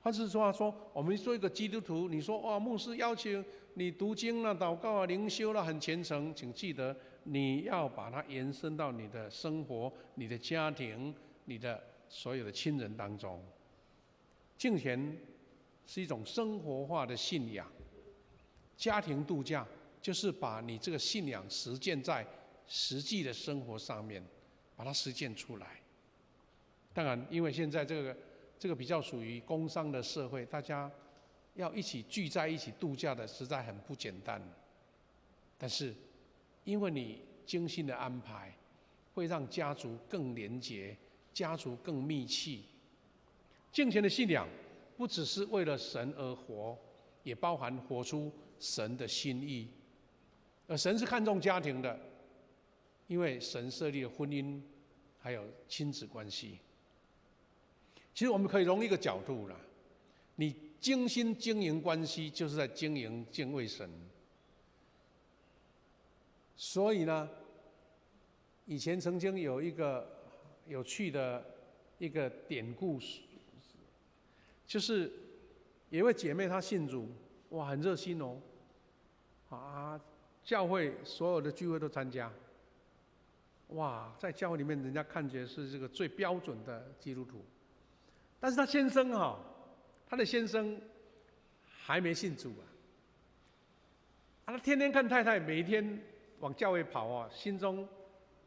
换句话说，我们做一个基督徒，你说牧师要求你读经啦、祷告灵修啦，很虔诚，请记得你要把它延伸到你的生活、你的家庭、你的所有的亲人当中。敬虔是一种生活化的信仰，家庭度假就是把你这个信仰实践在实际的生活上面，把它实践出来。当然，因为现在这个比较属于工商的社会，大家要一起聚在一起度假的实在很不简单。但是，因为你精心的安排，会让家族更连结，家族更密契。敬虔的信仰不只是为了神而活，也包含活出神的心意。而神是看重家庭的，因为神设立了婚姻，还有亲子关系。其实我们可以从一个角度啦，你精心经营关系，就是在经营敬畏神。所以呢，以前曾经有一个有趣的一个典故，就是有一位姐妹她信主，哇，很热心教会所有的聚会都参加，哇，在教会里面人家看起来是这个最标准的基督徒。但是她先生他的先生还没信主啊，他天天看太太每一天往教会跑啊，心中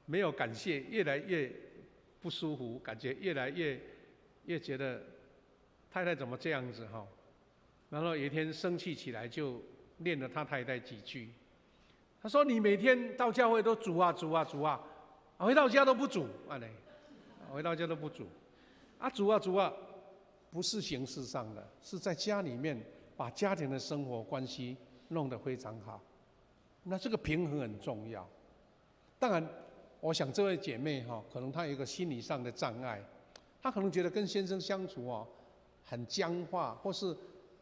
没有感谢，越来越不舒服，感觉越来越觉得太太怎么这样子哈。然后有一天生气起来，就念了他太太几句。他说：“你每天到教会都煮啊煮啊煮啊，回到家都不煮啊嘞，回到家都不煮，啊煮啊煮啊，不是形式上的，是在家里面把家庭的生活关系弄得非常好。那这个平衡很重要。当然，我想这位姐妹哈，可能她有一个心理上的障碍，她可能觉得跟先生相处哦很僵化，或是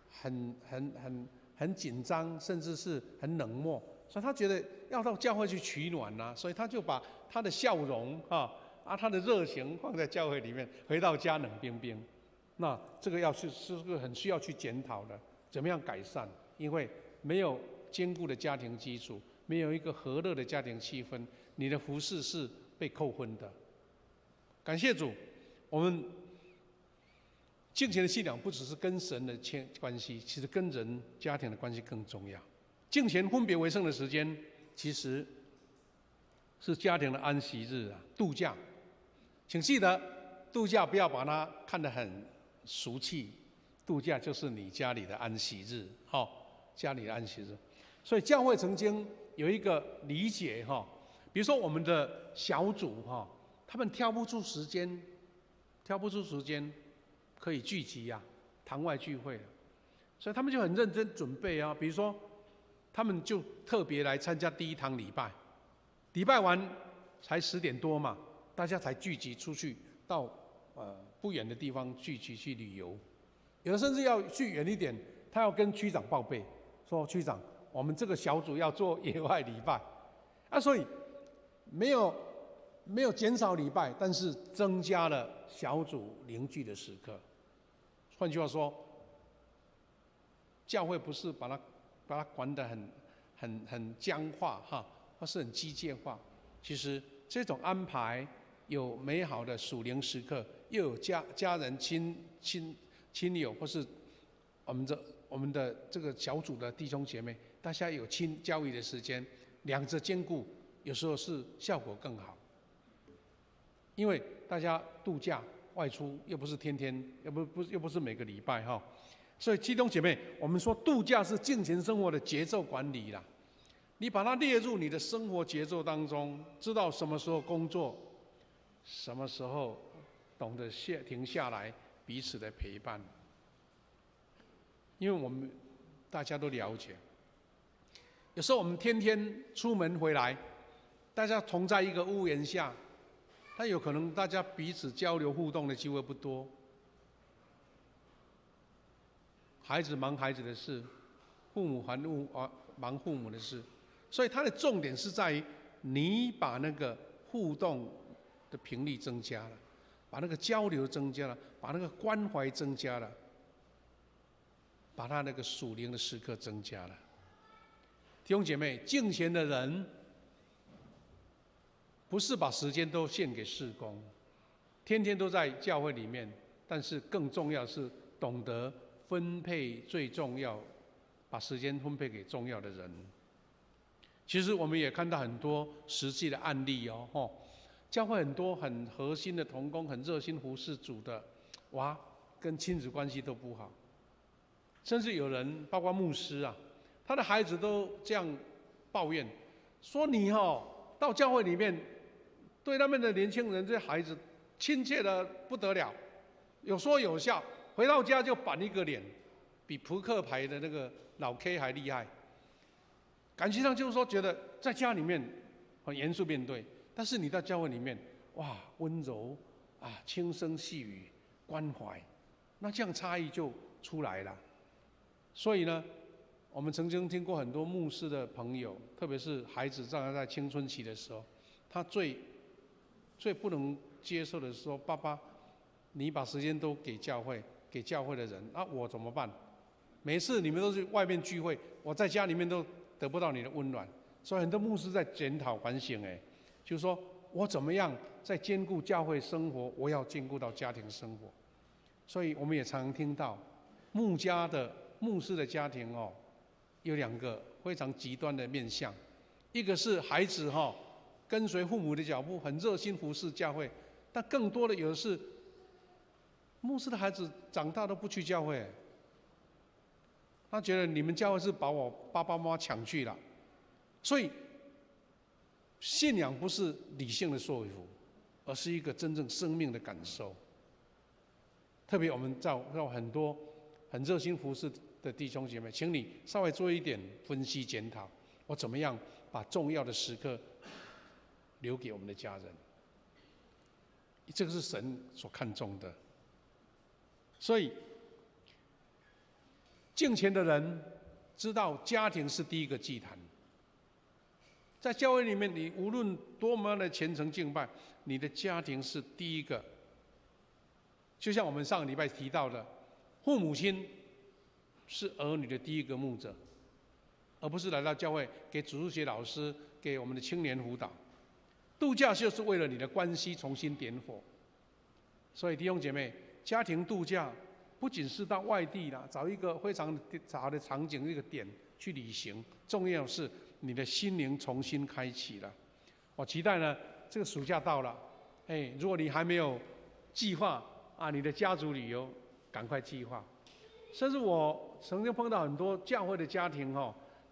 很紧张，甚至是很冷漠。”所以他觉得要到教会去取暖啊，所以他就把他的笑容他的热情放在教会里面，回到家冷冰冰。那这个是个很需要去检讨的，怎么样改善？因为没有坚固的家庭基础，没有一个和乐的家庭气氛，你的服事是被扣分的。感谢主，我们敬虔的信仰不只是跟神的关系，其实跟人家庭的关系更重要。敬虔分别为圣的时间，其实是家庭的安息日啊，度假。请记得，度假不要把它看得很俗气，度假就是你家里的安息日，家里的安息日。所以教会曾经有一个理解比如说我们的小组他们挑不出时间可以聚集啊，堂外聚会，所以他们就很认真准备啊，比如说。他们就特别来参加第一堂礼拜，礼拜完才10点多嘛，大家才聚集出去到不远的地方聚集去旅游，有的甚至要去远一点，他要跟区长报备，说区长，我们这个小组要做野外礼拜，所以没有减少礼拜，但是增加了小组凝聚的时刻。换句话说，教会不是把它管得很僵化或是很机械化。其实这种安排有美好的属灵时刻，又有家人亲友，或是我们的这个小组的弟兄姐妹，大家有亲教育的时间，两者兼顾，有时候是效果更好。因为大家度假外出又不是天天，又不是每个礼拜所以弟兄姐妹，我们说度假是敬虔生活的节奏管理啦。你把它列入你的生活节奏当中，知道什么时候工作，什么时候懂得停下来彼此的陪伴。因为我们大家都了解，有时候我们天天出门回来，大家同在一个屋檐下，但有可能大家彼此交流互动的机会不多。孩子忙孩子的事，父母忙父母的事，所以它的重点是在于你把那个互动的频率增加了，把那个交流增加了，把那个关怀增加了，把他那个属灵的时刻增加了。弟兄姐妹，敬虔的人不是把时间都献给事工，天天都在教会里面，但是更重要是懂得分配最重要，把时间分配给重要的人。其实我们也看到很多实际的案例教会很多很核心的同工，很热心服事主的，跟亲子关系都不好，甚至有人包括牧师他的孩子都这样抱怨，说你到教会里面对他们的年轻人这些孩子亲切的不得了，有说有笑，回到家就板一个脸，比扑克牌的那个老 K 还厉害。感觉上就是说，觉得在家里面很严肃面对，但是你到教会里面，温柔轻声细语，关怀，那这样差异就出来了。所以呢，我们曾经听过很多牧师的朋友，特别是孩子在青春期的时候，他最不能接受的是说，爸爸，你把时间都给教会的人，我怎么办？每次你们都是外面聚会，我在家里面都得不到你的温暖。所以很多牧师在检讨反省，就是说我怎么样在兼顾教会生活，我要兼顾到家庭生活。所以我们也常常听到，牧师的家庭哦，有2个非常极端的面向，一个是孩子跟随父母的脚步，很热心服侍教会，但更多的有的是牧师的孩子长大都不去教会，他觉得你们教会是把我爸爸妈妈抢去了，所以信仰不是理性的说服，而是一个真正生命的感受。特别我们在很多很热心服侍的弟兄姐妹，请你稍微做一点分析检讨，我怎么样把重要的时刻留给我们的家人？这个是神所看重的。所以敬虔的人知道家庭是第一个祭坛，在教会里面，你无论多么的虔诚敬拜，你的家庭是第一个。就像我们上个礼拜提到的，父母亲是儿女的第一个牧者，而不是来到教会给主日学老师，给我们的青年辅导。度假就是为了你的关系重新点火。所以弟兄姐妹，家庭度假不仅是到外地啦，找一个非常好的场景一个点去旅行，重要是你的心灵重新开启了。我期待呢，这个暑假到了，如果你还没有计划你的家族旅游，赶快计划。甚至我曾经碰到很多教会的家庭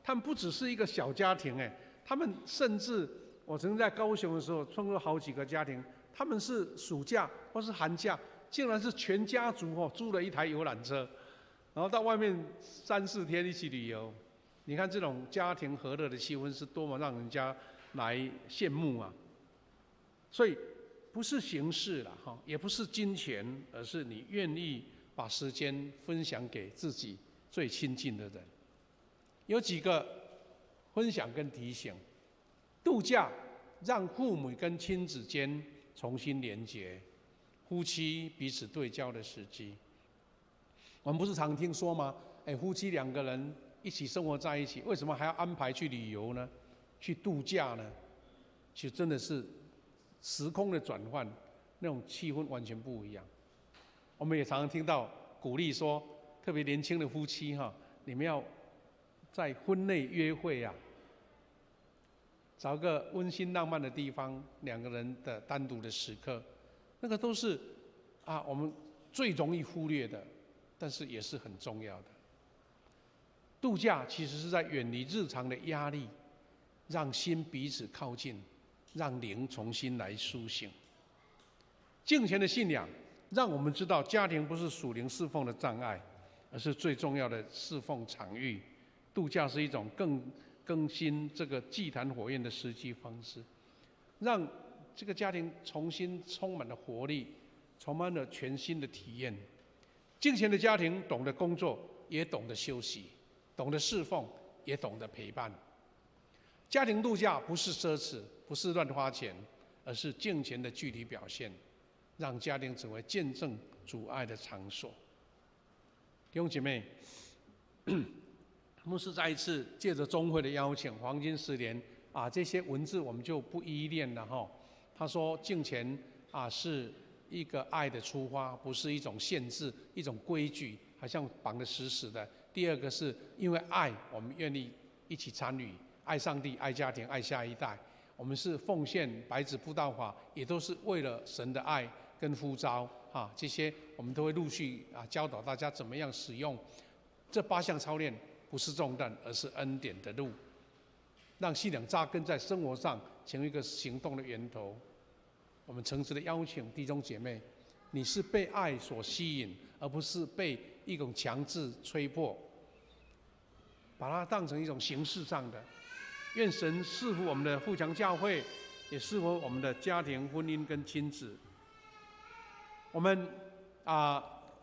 他们不只是一个小家庭他们甚至我曾经在高雄的时候碰到好几个家庭，他们是暑假或是寒假，竟然是全家族租了一台游览车，然后到外面3、4天一起旅游。你看这种家庭和乐的气氛是多么让人家来羡慕啊！所以不是形式啦，也不是金钱，而是你愿意把时间分享给自己最亲近的人。有几个分享跟提醒：度假让父母跟亲子间重新连结，夫妻彼此对焦的时机。我们不是常听说吗？夫妻2个人一起生活在一起，为什么还要安排去旅游呢？去度假呢？其实真的是时空的转换，那种气氛完全不一样。我们也常常听到鼓励说，特别年轻的夫妻你们要在婚内约会找个温馨浪漫的地方，2个人的单独的时刻，那个都是我们最容易忽略的，但是也是很重要的。度假其实是在远离日常的压力，让心彼此靠近，让灵重新来苏醒。敬虔的信仰让我们知道，家庭不是属灵侍奉的障碍，而是最重要的侍奉场域。度假是一种更新这个祭坛火焰的实际方式，让这个家庭重新充满了活力，充满了全新的体验。敬虔的家庭懂得工作，也懂得休息，懂得侍奉，也懂得陪伴。家庭度假不是奢侈，不是乱花钱，而是敬虔的具体表现，让家庭成为见证主爱的场所。弟兄姐妹，牧师再一次借着中会的邀请，黄金10年这些文字我们就不一一念了他说敬虔是一个爱的出发，不是一种限制，一种规矩，好像绑得死死的。第二个是因为爱，我们愿意一起参与，爱上帝，爱家庭，爱下一代。我们是奉献白纸布道法，也都是为了神的爱跟呼召这些我们都会陆续教导大家怎么样使用这8项操练，不是重担，而是恩典的路，让信仰扎根在生活上，成为一个行动的源头。我们诚挚的邀请弟兄姐妹，你是被爱所吸引，而不是被一种强制吹迫，把它当成一种形式上的。愿神赐福我们的富强教会，也赐福我们的家庭、婚姻跟亲子。我们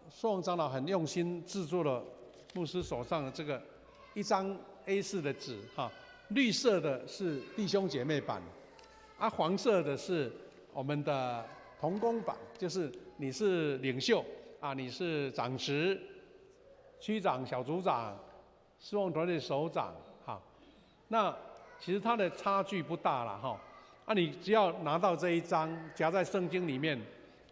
硕旺长老很用心制作了牧师手上的这个1张 A4 的纸绿色的是弟兄姐妹版，黄色的是我们的同工版，就是你是领袖你是长职、区长、小组长、事奉团队首长那其实它的差距不大了你只要拿到这一张，夹在圣经里面，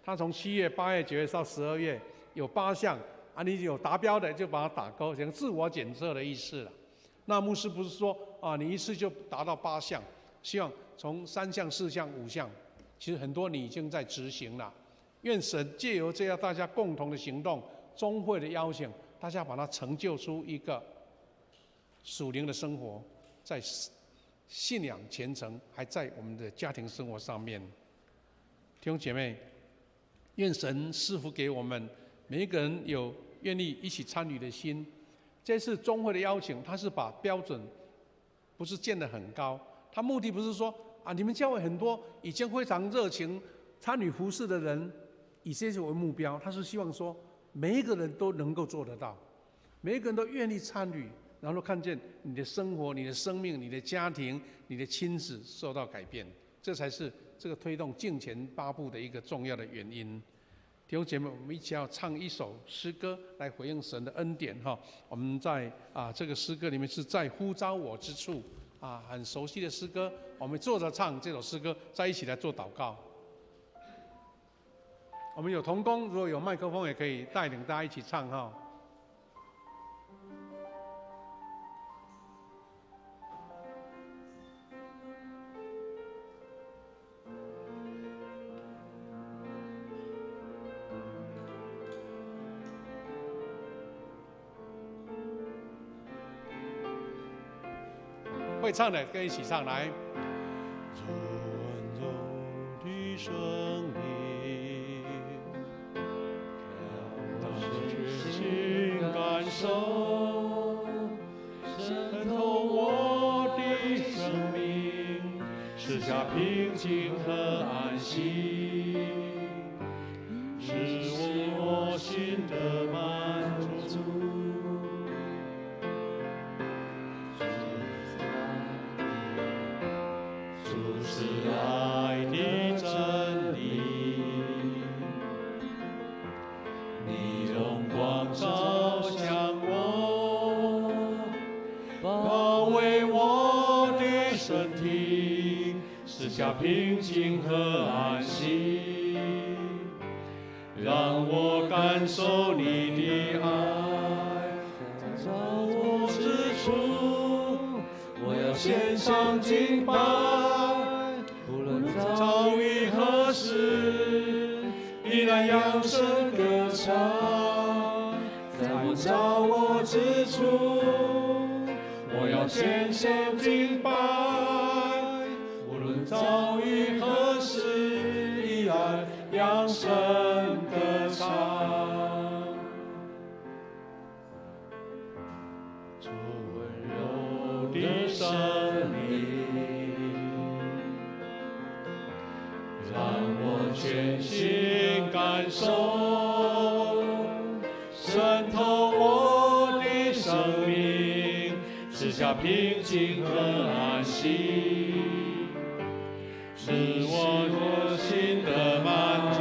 它从7月、8月、9月到12月有8项啊，你有达标的就把它打勾，像自我检测的意思了。那牧师不是说啊，你一次就达到8项，希望从3项、4项、5项，其实很多你已经在执行了。愿神借由这样大家共同的行动，中会的邀请，大家把它成就出一个属灵的生活，在信仰虔诚，还在我们的家庭生活上面。弟兄姐妹，愿神赐福给我们每一个人有愿意一起参与的心。这次中会的邀请，他是把标准不是建得很高，他目的不是说啊，你们教会很多已经非常热情参与服事的人，以这些为目标，他是希望说每一个人都能够做得到，每一个人都愿意参与，然后看见你的生活、你的生命、你的家庭、你的亲子受到改变，这才是这个推动敬虔8部的一个重要的原因。弟兄姐妹，我们一起要唱一首诗歌来回应神的恩典哈。我们在这个诗歌里面是在呼召我之处很熟悉的诗歌，我们坐着唱这首诗歌，再一起来做祷告。我们有同工，如果有麦克风也可以带领大家一起唱哈。会唱的跟一起唱来。做温柔的生命，让我全心感受，渗透我的生命，赐下平静和安息，使我心得满足。是爱的真理，你用光照向我，包围我的身体，赐下平静和安息，让我感受你的爱，在照我之处，我要献上敬拜。遭遇何时，依然扬声歌唱，在我找我之处，我要献上敬拜。无论遭遇何时，依然扬声歌唱。做温柔的生命，让我全心感受，渗透我的生命，赐下平静和安息，使我心得满足。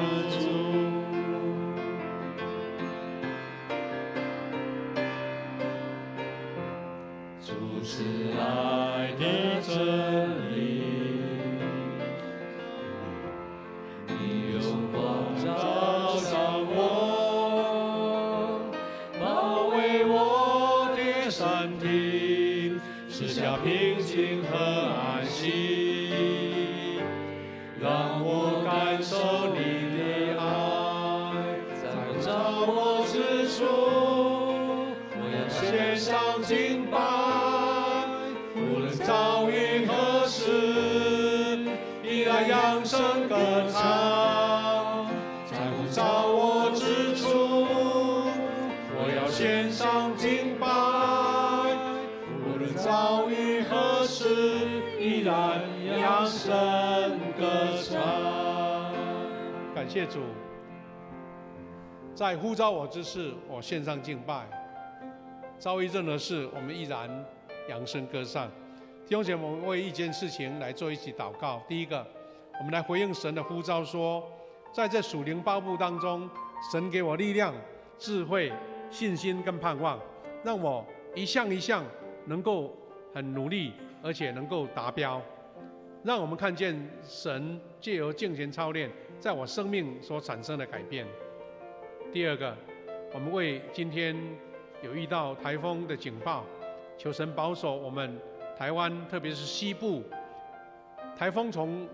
主是爱的真理，用光照向我，包围我的身体，赐下平静和安息，让我感受你的爱，在我找我之处，我要献上敬拜，无论遭遇何时，依然扬声歌唱。找我之处，我要献上敬拜，无论遭遇何时，依然扬声歌唱。感谢主，在呼召我之事，我献上敬拜；遭遇任何事，我们依然扬声歌唱。弟兄姐妹，我们为一件事情来做一起祷告。第一个，我们来回应神的呼召说，在这属灵8部当中，神给我力量、智慧、信心跟盼望，让我一项一项能够很努力，而且能够达标。让我们看见神借由敬虔操练，在我生命所产生的改变。第二个，我们为今天有遇到台风的警报，求神保守我们台湾，特别是西部，台风从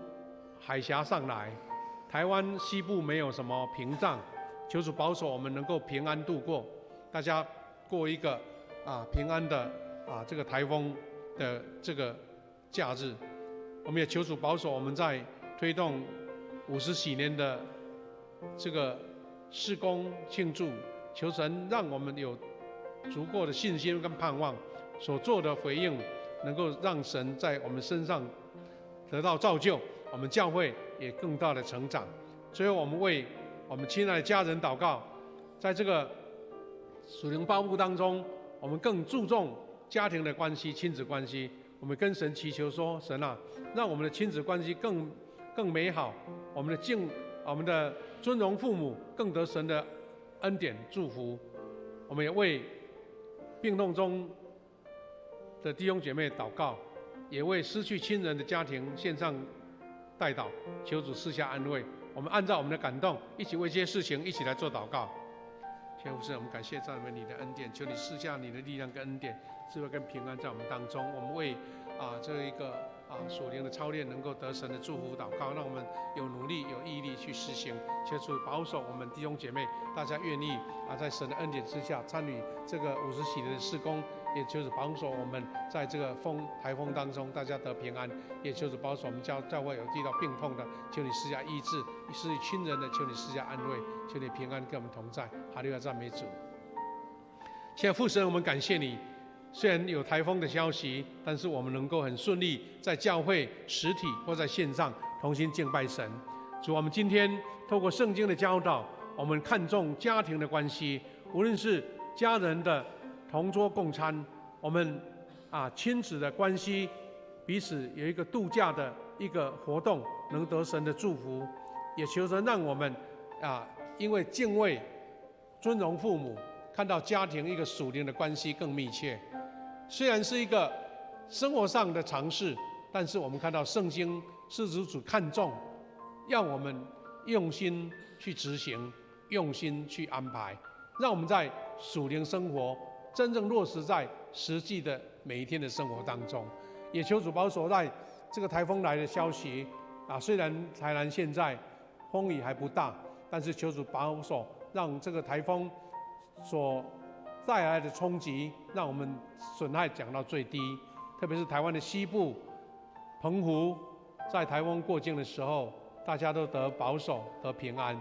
海峡上来，台湾西部没有什么屏障，求主保守我们能够平安度过，大家过一个平安的这个台风的这个假日。我们也求主保守我们在推动50喜年的这个事工庆祝，求神让我们有足够的信心跟盼望，所做的回应能够让神在我们身上得到造就，我们教会也更大的成长。最后，我们为我们亲爱的家人祷告，在这个属灵报幕当中，我们更注重家庭的关系、亲子关系。我们跟神祈求说：神啊，让我们的亲子关系更美好，我们的尊荣父母更得神的恩典祝福。我们也为病痛中的弟兄姐妹祷告，也为失去亲人的家庭献上代祷，求主赐下安慰。我们按照我们的感动，一起为这些事情一起来做祷告。天父神，我们感谢赞美你的恩典，求你赐下你的力量跟恩典、智慧跟平安在我们当中。我们为这一个属灵的操练能够得神的祝福祷告，让我们有努力有毅力去实行，求主保守我们弟兄姐妹，大家愿意在神的恩典之下参与这个50喜年的事工，也求主保守我们在这个台风当中大家得平安，也求主保守我们教会有遇到病痛的，求你施下医治；失去亲人的，求你施下安慰，求你平安跟我们同在。哈利路亚，赞美主。现在父神，我们感谢你。虽然有台风的消息，但是我们能够很顺利在教会实体或在线上同心敬拜神。主，我们今天透过圣经的教导，我们看重家庭的关系，无论是家人的同桌共餐，我们亲子的关系，彼此有一个度假的一个活动，能得神的祝福。也求神让我们因为敬畏、尊荣父母，看到家庭一个属灵的关系更密切。虽然是一个生活上的尝试，但是我们看到圣经是如此看重，让我们用心去执行，用心去安排，让我们在属灵生活真正落实在实际的每一天的生活当中。也求主保守在这个台风来的消息虽然台南现在风雨还不大，但是求主保守，让这个台风所带来的冲击，让我们损害降到最低。特别是台湾的西部、澎湖，在台风过境的时候，大家都得保守、得平安。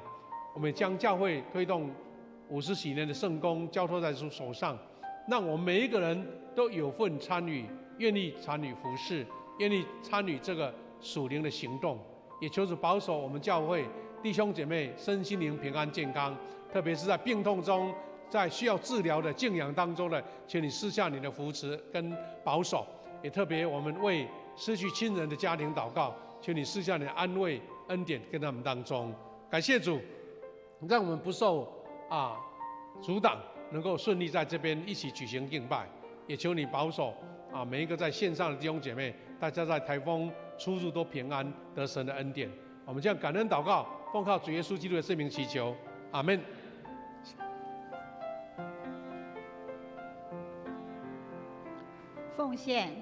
我们也将教会推动50喜年的圣工交托在主手上，让我们每一个人都有份参与，愿意参与服事，愿意参与这个属灵的行动。也求主保守我们教会弟兄姐妹身心灵平安健康，特别是在病痛中，在需要治疗的静养当中的，请你施下你的扶持跟保守。也特别我们为失去亲人的家庭祷告，请你施下你的安慰恩典跟他们当中。感谢主，让我们不受阻挡，能够顺利在这边一起举行敬拜。也求你保守每一个在线上的弟兄姐妹，大家在台风出入都平安，得神的恩典。我们将感恩祷告，奉靠主耶稣基督的圣名祈求，阿们。奉献。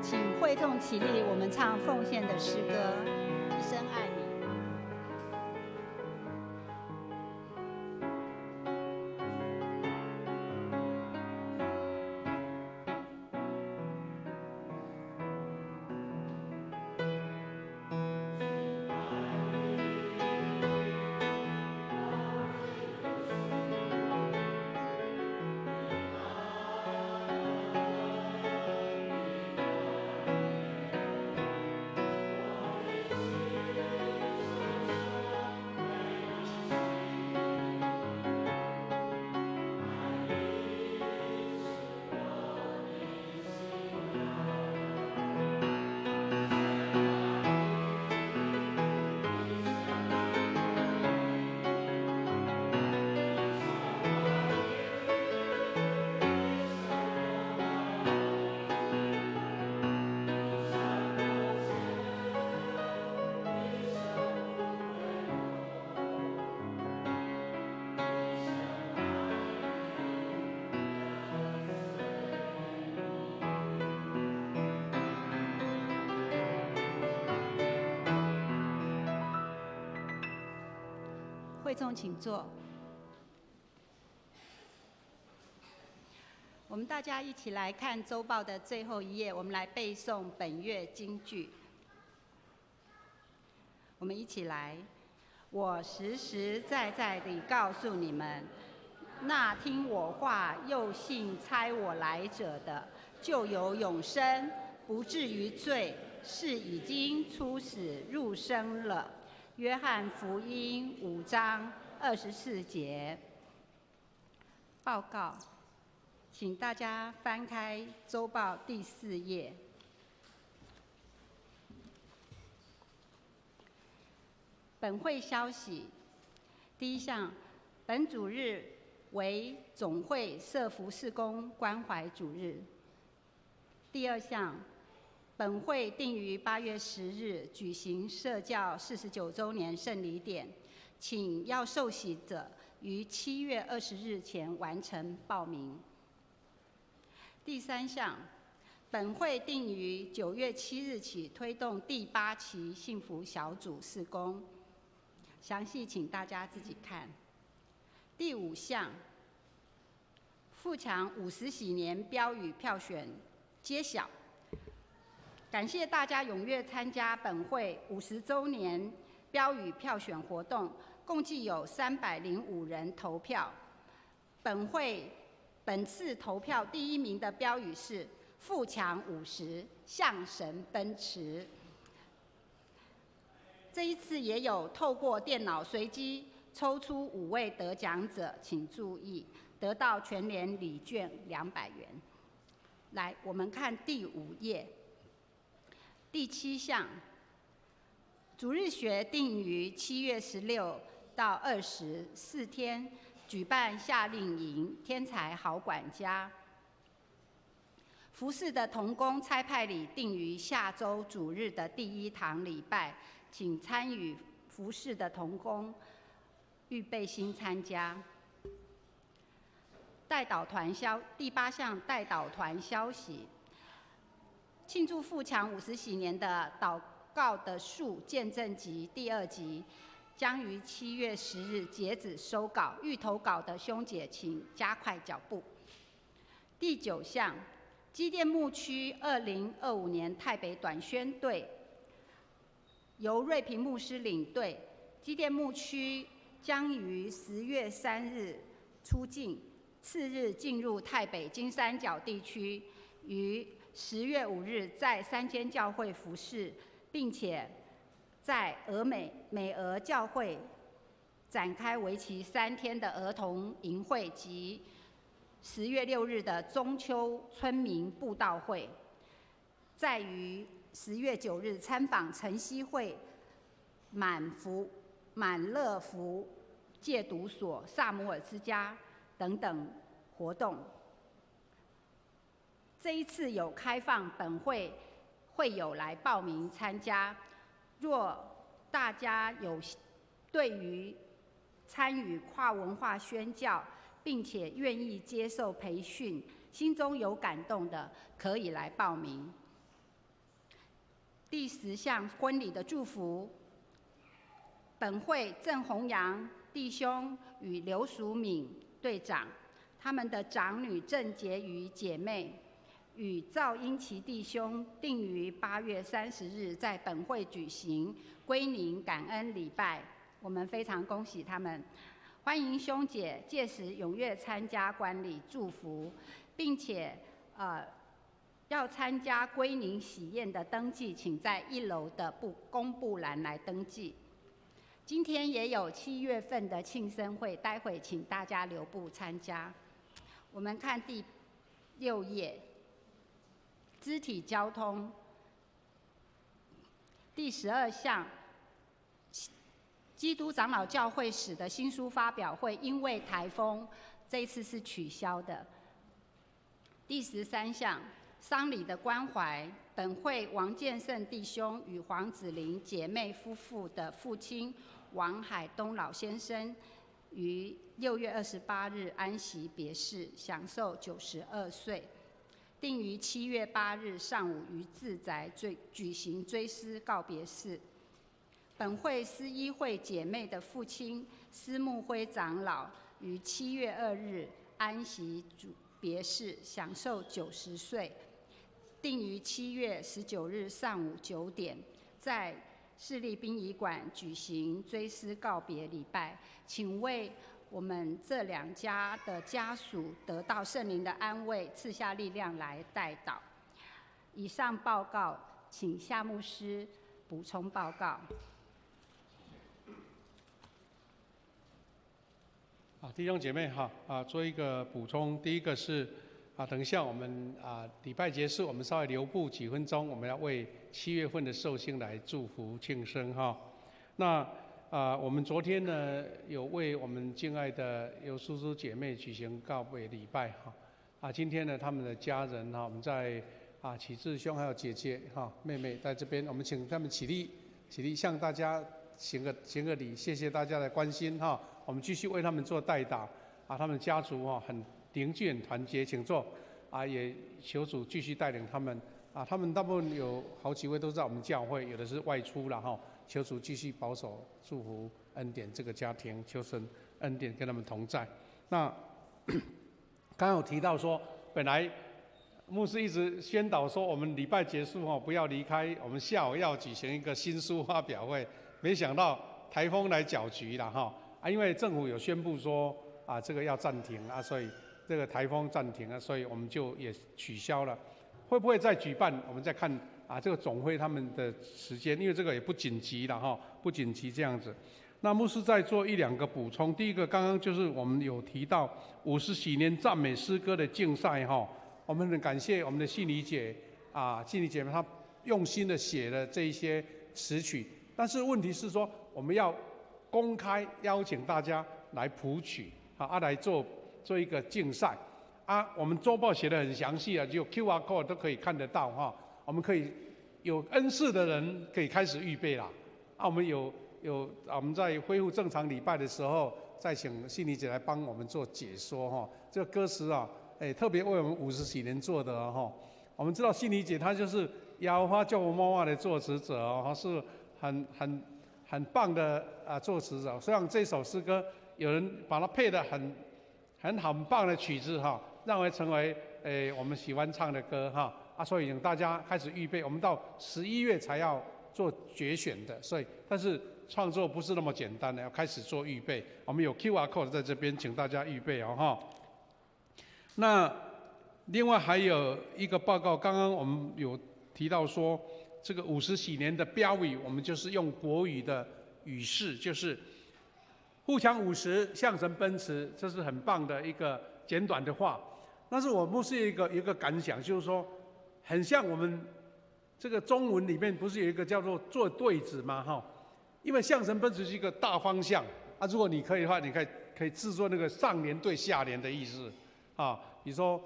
请会众起立，我们唱奉献的诗歌《一生爱你》。会众请坐。我们大家一起来看周报的最后一页，我们来背诵本月金句。我们一起来。我实实在在地告诉你们，那听我话又信差我来者的，就有永生，不至于罪，是已经出死入生了。约翰福音5章24节。报告，请大家翻开周报第4页。本会消息，第一项，本主日为总会社福事工关怀主日。第二项，本会定于8月10日举行社教49周年圣礼典，请要受洗者于7月20日前完成报名。第三项，本会定于9月7日起推动第8期幸福小组事工，详细请大家自己看。第五项，富强50喜年标语票选揭晓。感谢大家踊跃参加本会50周年标语票选活动，共计有305人投票。本会本次投票第1名的标语是“富强50，向神奔驰”。这一次也有透过电脑随机抽出5位得奖者，请注意，得到全联礼券200元。来，我们看第5页。第7项，主日学定于7月16到20 4天举办夏令营，天才好管家。服事的同工差派礼定于下周主日的第1堂礼拜，请参与服事的同工预备心参加。代祷团第8项代祷团消息。庆祝富强50喜年的祷告的树见证集第2集将于7月10日截止收稿，欲投稿的兄姐请加快脚步。第9项，基甸牧区2025年太北短宣队由瑞平牧师领队，基甸牧区将于10月3日出境，次日进入太北金三角地区，于10月5日在3间教会服事，并且在美俄教会展开为期3天的儿童营会及10月6日的中秋村民布道会，在于10月9日参访晨曦会满乐福戒毒所、萨姆尔之家等等活动。这一次有开放本会会友来报名参加，若大家有对于参与跨文化宣教，并且愿意接受培训，心中有感动的，可以来报名。第10项婚礼的祝福。本会郑弘阳弟兄与刘淑敏队长，他们的长女郑婕妤姐妹与赵英奇弟兄定于8月30日在本会举行归宁感恩礼拜，我们非常恭喜他们。欢迎兄姐届时踊跃参加观礼祝福，并且要参加归宁喜宴的登记，请在1楼的公布栏来登记。今天也有7月份的庆生会，待会请大家留步参加。我们看第6页，肢体交通。第12项，基督长老教会史的新书发表会，因为台风，这一次是取消的。第13项，丧礼的关怀。本会王建胜弟兄与黄子玲姐妹夫妇的父亲王海东老先生于6月28日安息别世，享寿92岁，定于7月8日上午于自宅举行追思告别式。本会司医会姐妹的父亲司慕辉长老于7月2日安息别世，享寿90岁，定于7月19日上午9点，在市立殡仪馆举行追思告别礼拜，请为我们这2家的家属得到圣灵的安慰，赐下力量来代祷。以上报告，请夏牧师补充报告。弟兄姐妹哈做一个补充。第一个是等一下我们礼拜结束，我们稍微留步几分钟，我们要为7月份的寿星来祝福庆生哈。那我们昨天呢有为我们敬爱的尤叔叔姐妹举行告别礼拜哈。今天呢他们的家人我们在启志兄还有姐姐妹妹在这边，我们请他们起立向大家行个礼，谢谢大家的关心哈。我们继续为他们做代祷他们家族很凝聚很团结，请坐也求主继续带领他们他们大部分有好几位都在我们教会，有的是外出了哈。求主继续保守祝福恩典这个家庭，求神恩典跟他们同在。那刚刚有提到说，本来牧师一直宣导说，我们礼拜结束不要离开，我们下午要举行一个新书发表会，没想到台风来搅局了哈。因为政府有宣布说这个要暂停所以这个台风暂停所以我们就也取消了。会不会再举办？我们再看这个总会他们的时间，因为这个也不紧急了哈，不紧急这样子。那牧师再做1、2个补充。第一个，刚刚就是我们有提到50喜年赞美诗歌的竞赛哈，我们很感谢我们的信妮姐信妮姐妹她用心的写了这一些词曲，但是问题是说我们要公开邀请大家来谱曲来做一个竞赛我们周报写得很详细就 QR code 都可以看得到我们可以有恩赐的人可以开始预备啦我们我们在恢复正常礼拜的时候，再请信妮姐来帮我们做解说这个歌词特别为我们50喜年做的我们知道信妮姐她就是亚花教父妈妈的作词者是很棒的作词者。虽然这首诗歌有人把它配得很棒的曲子让为成为我们喜欢唱的歌所以请大家开始预备。我们到11月才要做决选的，但是创作不是那么简单的，要开始做预备。我们有 QR code 在这边，请大家预备那另外还有一个报告，刚刚我们有提到说，这个50喜年的标语，我们就是用国语的语式，就是互强50，向神奔驰，这是很棒的一个简短的话。但是我牧师有一个感想，就是说，很像我们这个中文里面不是有一个叫做做对子吗？因为向神奔驰是一个大方向如果你可以的话，你可以制作那个上联对下联的意思比如说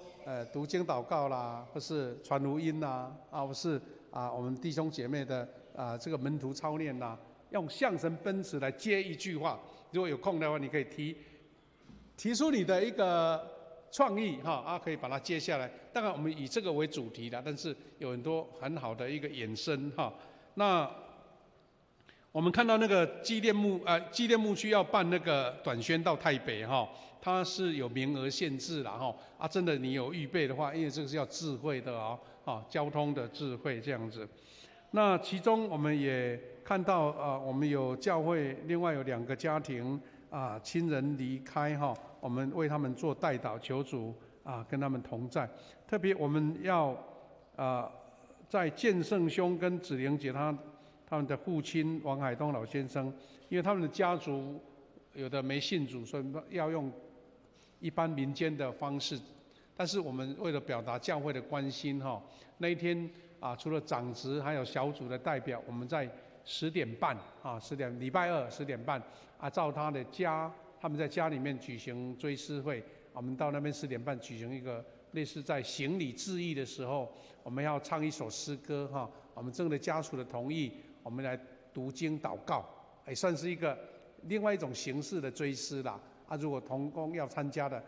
读经祷告啦，或是传福音啦或是我们弟兄姐妹的这个门徒操练啦，用向神奔驰来接一句话。如果有空的话，你可以提出你的一个创意可以把它接下来。当然我们以这个为主题的，但是有很多很好的一个衍生那我们看到那个基甸牧区要办那个短宣到台北哈，它是有名额限制啦哈啊，真的你有预备的话，因为这个是要智慧的哦，啊交通的智慧这样子。那其中我们也看到我们有教会另外有2个家庭亲人离开哈，我们为他们做代祷，求主跟他们同在。特别我们要在建圣兄跟子玲姐他们的父亲王海东老先生，因为他们的家族有的没信主，所以要用一般民间的方式。但是我们为了表达教会的关心哈，那一天除了长职还有小组的代表，我们在10点半礼拜二10点半照他的家，他们在家里面举行追思会。我们到那边10点半举行一个类似在行礼致意的时候，我们要唱一首诗歌哈。我们征得家属的同意，我们来读经祷告，也算是一个另外一种形式的追思啦。如果同工要参加的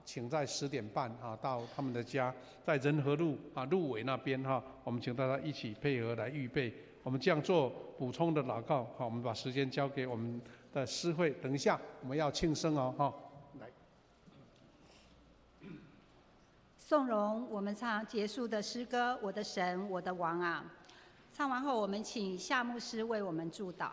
请在10点半到他们的家，在仁和路路尾那边我们请大家一起配合来预备。我们这样做补充的祷告我们把时间交给我们的诗会，等一下我们要庆生哦来。颂荣我们唱结束的诗歌《我的神，我的王啊》，唱完后我们请夏牧师为我们祝祷。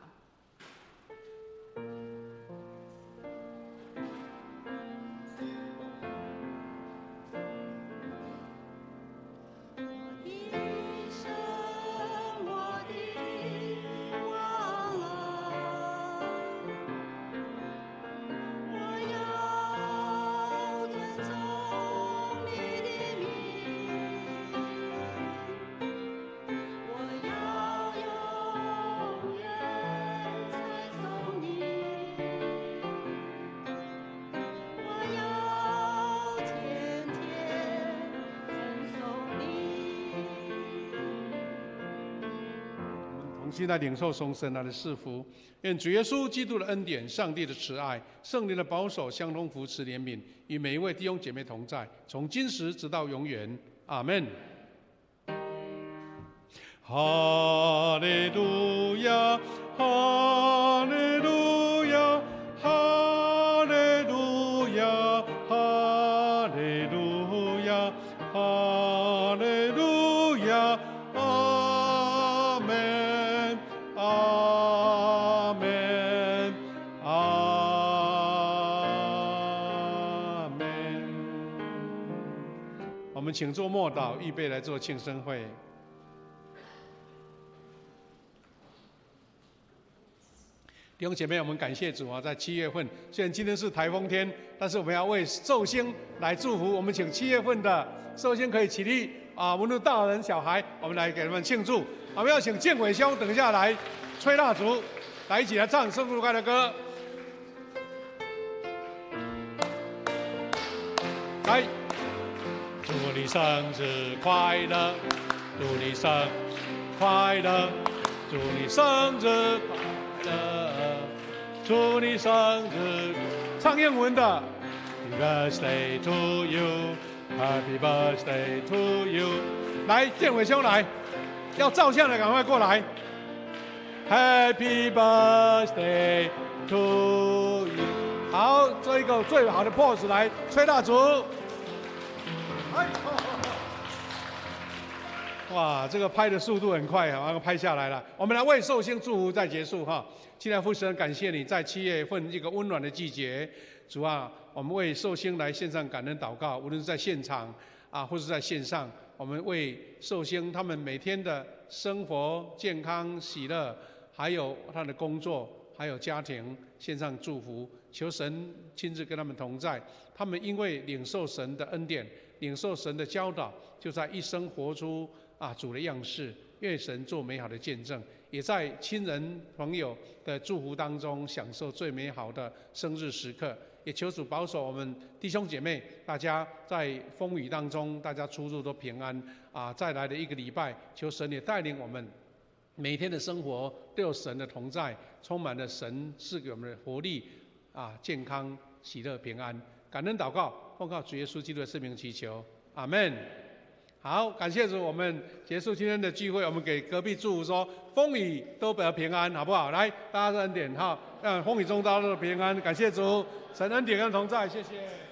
现在领受从神来的赐福，愿主耶稣基督的恩典、上帝的慈爱、圣灵的保守、相通扶持、怜悯，与每一位弟兄姐妹同在，从今时直到永远。阿门。哈利路亚，哈利路亚，哈利路亚，哈利路亚，哈利路亚。阿门，阿门，阿门。我们请做默祷，预备来做庆生会。弟兄姐妹，我们感谢主在7月份，虽然今天是台风天，但是我们要为寿星来祝福。我们请7月份的寿星可以起立无论大人小孩，我们来给他们庆祝。我们要请建伟兄等一下来吹蜡烛，来一起来唱生日快乐歌。来，祝你生日快乐，祝你生日快乐，祝你生日快乐，祝你生日。唱英文的 ，Happy birthday to you，Happy birthday to you。来，建伟兄来，要照相的赶快过来。Happy birthday to you。好，做一个最好的 pose 来吹蜡烛。哇，这个拍的速度很快拍下来了。我们来为寿星祝福再结束亲爱的父神，感谢你在7月份一个温暖的季节，主我们为寿星来献上感恩祷告，无论是在现场或是在线上，我们为寿星他们每天的生活、健康、喜乐，还有他的工作，还有家庭献上祝福，求神亲自跟他们同在。他们因为领受神的恩典，领受神的教导，就在一生活出主的样式，愿神做美好的见证，也在亲人朋友的祝福当中享受最美好的生日时刻。也求主保守我们弟兄姐妹，大家在风雨当中，大家出入都平安再来的一个礼拜，求神也带领我们每天的生活都有神的同在，充满了神赐给我们的活力健康、喜乐、平安。感恩祷告，奉靠主耶稣基督的圣名祈求，阿门。好，感谢主，我们结束今天的聚会，我们给隔壁祝福说，风雨都得平安，好不好？来，大家的恩典哈，让风雨中都得平安，感谢主，神恩典跟同在，谢谢。